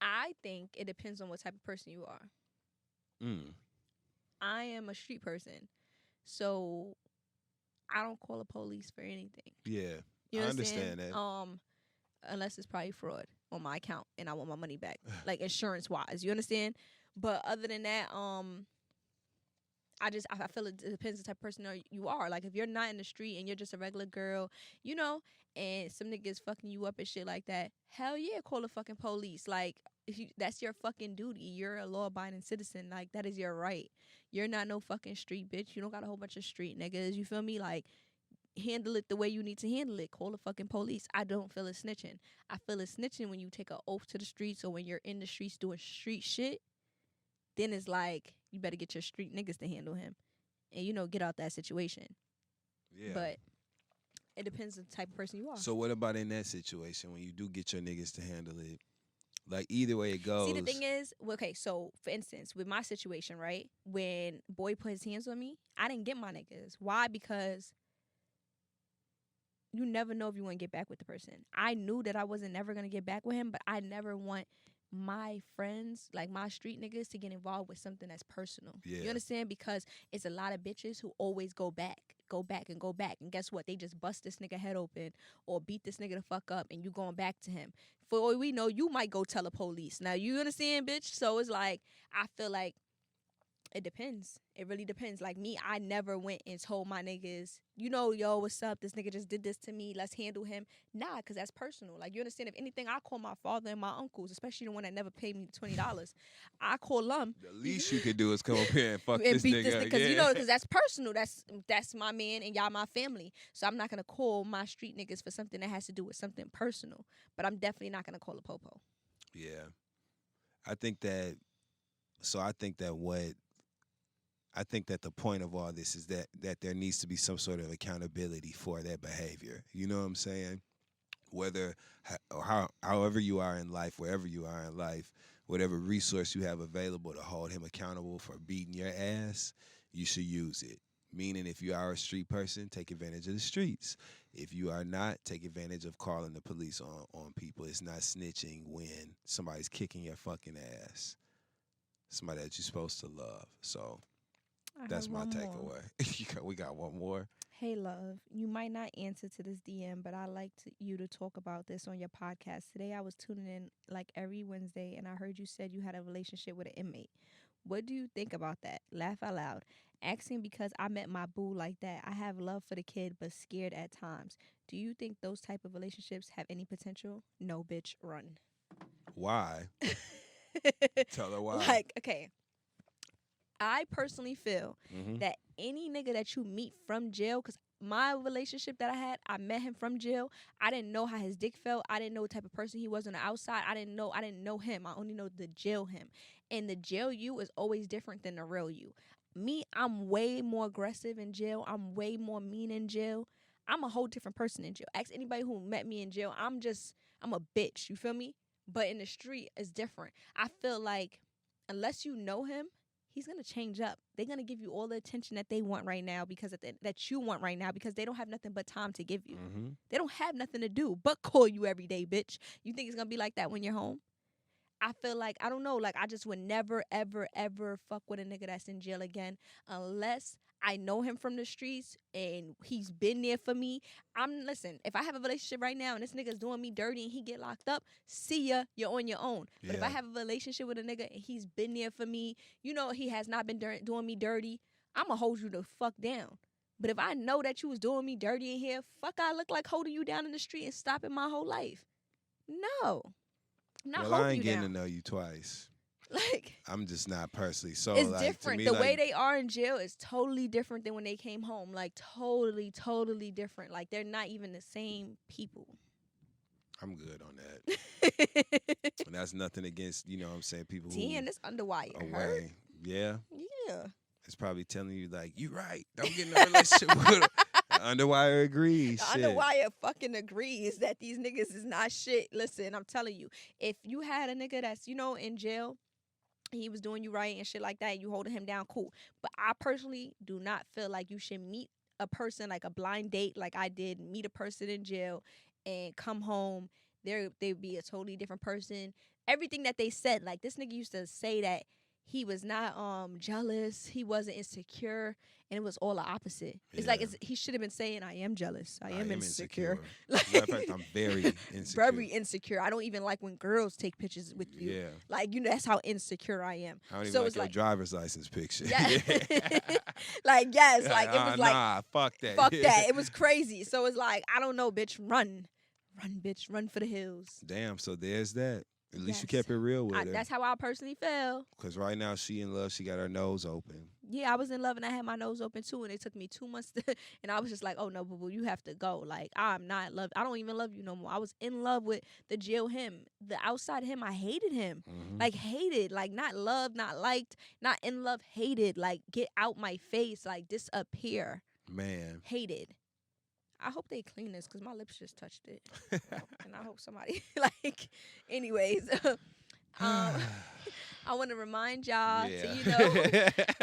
I think it depends on what type of person you are. I am a street person, so I don't call the police for anything. Yeah, You I understand? understand that. Unless it's probably fraud on my account and I want my money back, like insurance wise. You understand? But other than that, I feel it depends the type of person you are. Like if you're not in the street and you're just a regular girl, you know, and some niggas fucking you up and shit like that, hell yeah, call the fucking police. Like that's your fucking duty. You're a law-abiding citizen. Like that is your right. You're not no fucking street bitch. You don't got a whole bunch of street niggas. You feel me? Like handle it the way you need to handle it. Call the fucking police. I don't feel it snitching. I feel it snitching when you take an oath to the streets or when you're in the streets doing street shit. Then it's like you better get your street niggas to handle him and, you know, get out that situation. Yeah. But it depends on the type of person you are. So what about in that situation when you do get your niggas to handle it? Like either way it goes. See, the thing is, okay, so for instance, with my situation, right, when boy put his hands on me, I didn't get my niggas. Why? Because you never know if you want to get back with the person. I knew that I wasn't never going to get back with him, but I never want my friends, like my street niggas, to get involved with something that's personal. Yeah. You understand? Because it's a lot of bitches who always go back. And guess what? They just bust this nigga head open or beat this nigga the fuck up and you going back to him. For all we know, you might go tell the police. Now, you understand, bitch? So it's like, I feel like it depends. It really depends. Like me, I never went and told my niggas, you know, yo, what's up? This nigga just did this to me. Let's handle him. Nah, because that's personal. Like, you understand? If anything, I call my father and my uncles, especially the one that never paid me $20. I call them. The least you could do is come up here and fuck and this beat nigga. this nigga. Because, Yeah. you know, because that's personal. That's my man and y'all my family. So I'm not going to call my street niggas for something that has to do with something personal. But I'm definitely not going to call a popo. Yeah. I think that the point of all this is that there needs to be some sort of accountability for that behavior. You know what I'm saying? However you are in life, wherever you are in life, whatever resource you have available to hold him accountable for beating your ass, you should use it. Meaning if you are a street person, take advantage of the streets. If you are not, take advantage of calling the police on people. It's not snitching when somebody's kicking your fucking ass. Somebody that you're supposed to love. So that's my takeaway. We got one more. Hey, love, you might not answer to this DM, but I'd like you to talk about this on your podcast. Today I was tuning in like every Wednesday, and I heard you said you had a relationship with an inmate. What do you think about that? Laugh out loud. Asking because I met my boo like that. I have love for the kid, but scared at times. Do you think those type of relationships have any potential? No, bitch, run. Why? Tell her why. Like, okay. I personally feel Mhm. that any nigga that you meet from jail, because my relationship that I had, I met him from jail. I didn't know how his dick felt. I didn't know what type of person he was on the outside. I didn't know him. I only know the jail him. And the jail you is always different than the real you. me, I'm way more aggressive in jail. I'm way more mean in jail. I'm a whole different person in jail. Ask anybody who met me in jail. I'm a bitch. You feel me? But in the street, it's different. I feel like unless you know him, he's gonna change up. They're gonna give you all the attention that they want right now that you want right now because they don't have nothing but time to give you. Mm-hmm. They don't have nothing to do but call you every day, bitch. You think it's gonna be like that when you're home? I feel like, I don't know, like I just would never, ever, ever fuck with a nigga that's in jail again unless I know him from the streets and he's been there for me. Listen, if I have a relationship right now and this nigga's doing me dirty and he get locked up, see ya, you're on your own. But if I have a relationship with a nigga and he's been there for me, you know, he has not been doing me dirty, I'ma hold you the fuck down. But if I know that you was doing me dirty in here, fuck I look like holding you down in the street and stopping my whole life. No. Well, I ain't getting to know you twice. Like, I'm just not personally. So it's like, different. To me, the like, way they are in jail is totally different than when they came home. Like totally, totally different. Like they're not even the same people. I'm good on that. And that's nothing against, you know what I'm saying, people who Damn, this underwire away. hurt. Yeah. Yeah. It's probably telling you like, you right. Don't get in a relationship with him. The underwire agrees. The underwire fucking agrees that these niggas is not shit. Listen, I'm telling you, if you had a nigga that's, you know, in jail, he was doing you right and shit like that, you holding him down, cool. But I personally do not feel like you should meet a person like a blind date like I did, meet a person in jail and come home. They'd be a totally different person. Everything that they said, like this nigga used to say that he was not jealous, he wasn't insecure, and it was all the opposite. It's like he should have been saying, I am jealous, I am insecure. Like, matter of fact, I'm very insecure. Very insecure. I don't even like when girls take pictures with you. Yeah. Like, you know, that's how insecure I am. I don't even so like it's your like driver's license picture. Yeah. Like, yes, like it was like nah, fuck that. fuck that. It was crazy. So it's like, I don't know, bitch, run. Run, bitch, run for the hills. Damn, so there's that. At least you Yes. kept it real with her. That's how I personally feel. Because right now she in love. She got her nose open. Yeah, I was in love and I had my nose open too, and it took me 2 months and I was just like, oh no, boo boo, you have to go. Like, I'm not love. I don't even love you no more. I was in love with the jail him. The outside him, I hated him. Mm-hmm. Like, hated. Like, not loved, not liked, not in love, hated. Like, get out my face. Like, disappear. Man. Hated. I hope they clean this because my lips just touched it. And I hope somebody, like, anyways. I want to remind y'all to, you know,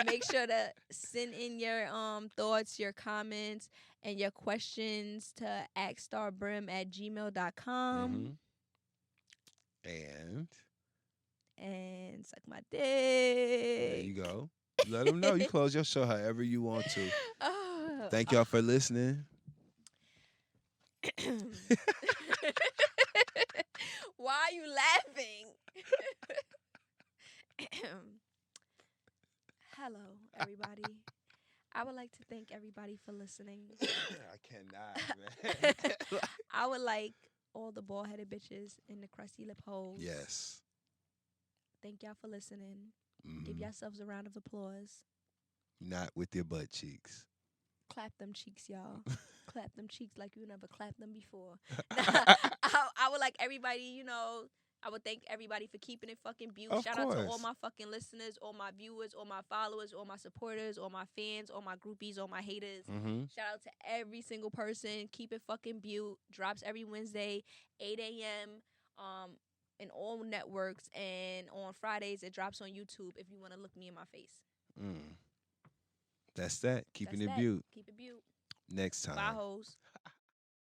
make sure to send in your thoughts, your comments, and your questions to axstarbrim@gmail.com. Mm-hmm. And suck my dick. There you go. Let them know. You close your show however you want to. Thank y'all for listening. Why are you laughing? Hello, everybody. I would like to thank everybody for listening. I cannot, man. I would like all the bald-headed bitches and the crusty lip holes. Yes. Thank y'all for listening. Mm-hmm. Give yourselves a round of applause. Not with your butt cheeks. Clap them cheeks, y'all. Clap them cheeks like you never clapped them before. I would like everybody, you know, I would thank everybody for keeping it fucking Bute. Shout out to all my fucking listeners, all my viewers, all my followers, all my supporters, all my fans, all my groupies, all my haters. Mm-hmm. Shout out to every single person. Keep it fucking Bute. Drops every Wednesday, 8 a.m. In all networks. And on Fridays, it drops on YouTube if you want to look me in my face. That's that. Keeping it Bute. Keep it Bute. Next time. Bye, hoes.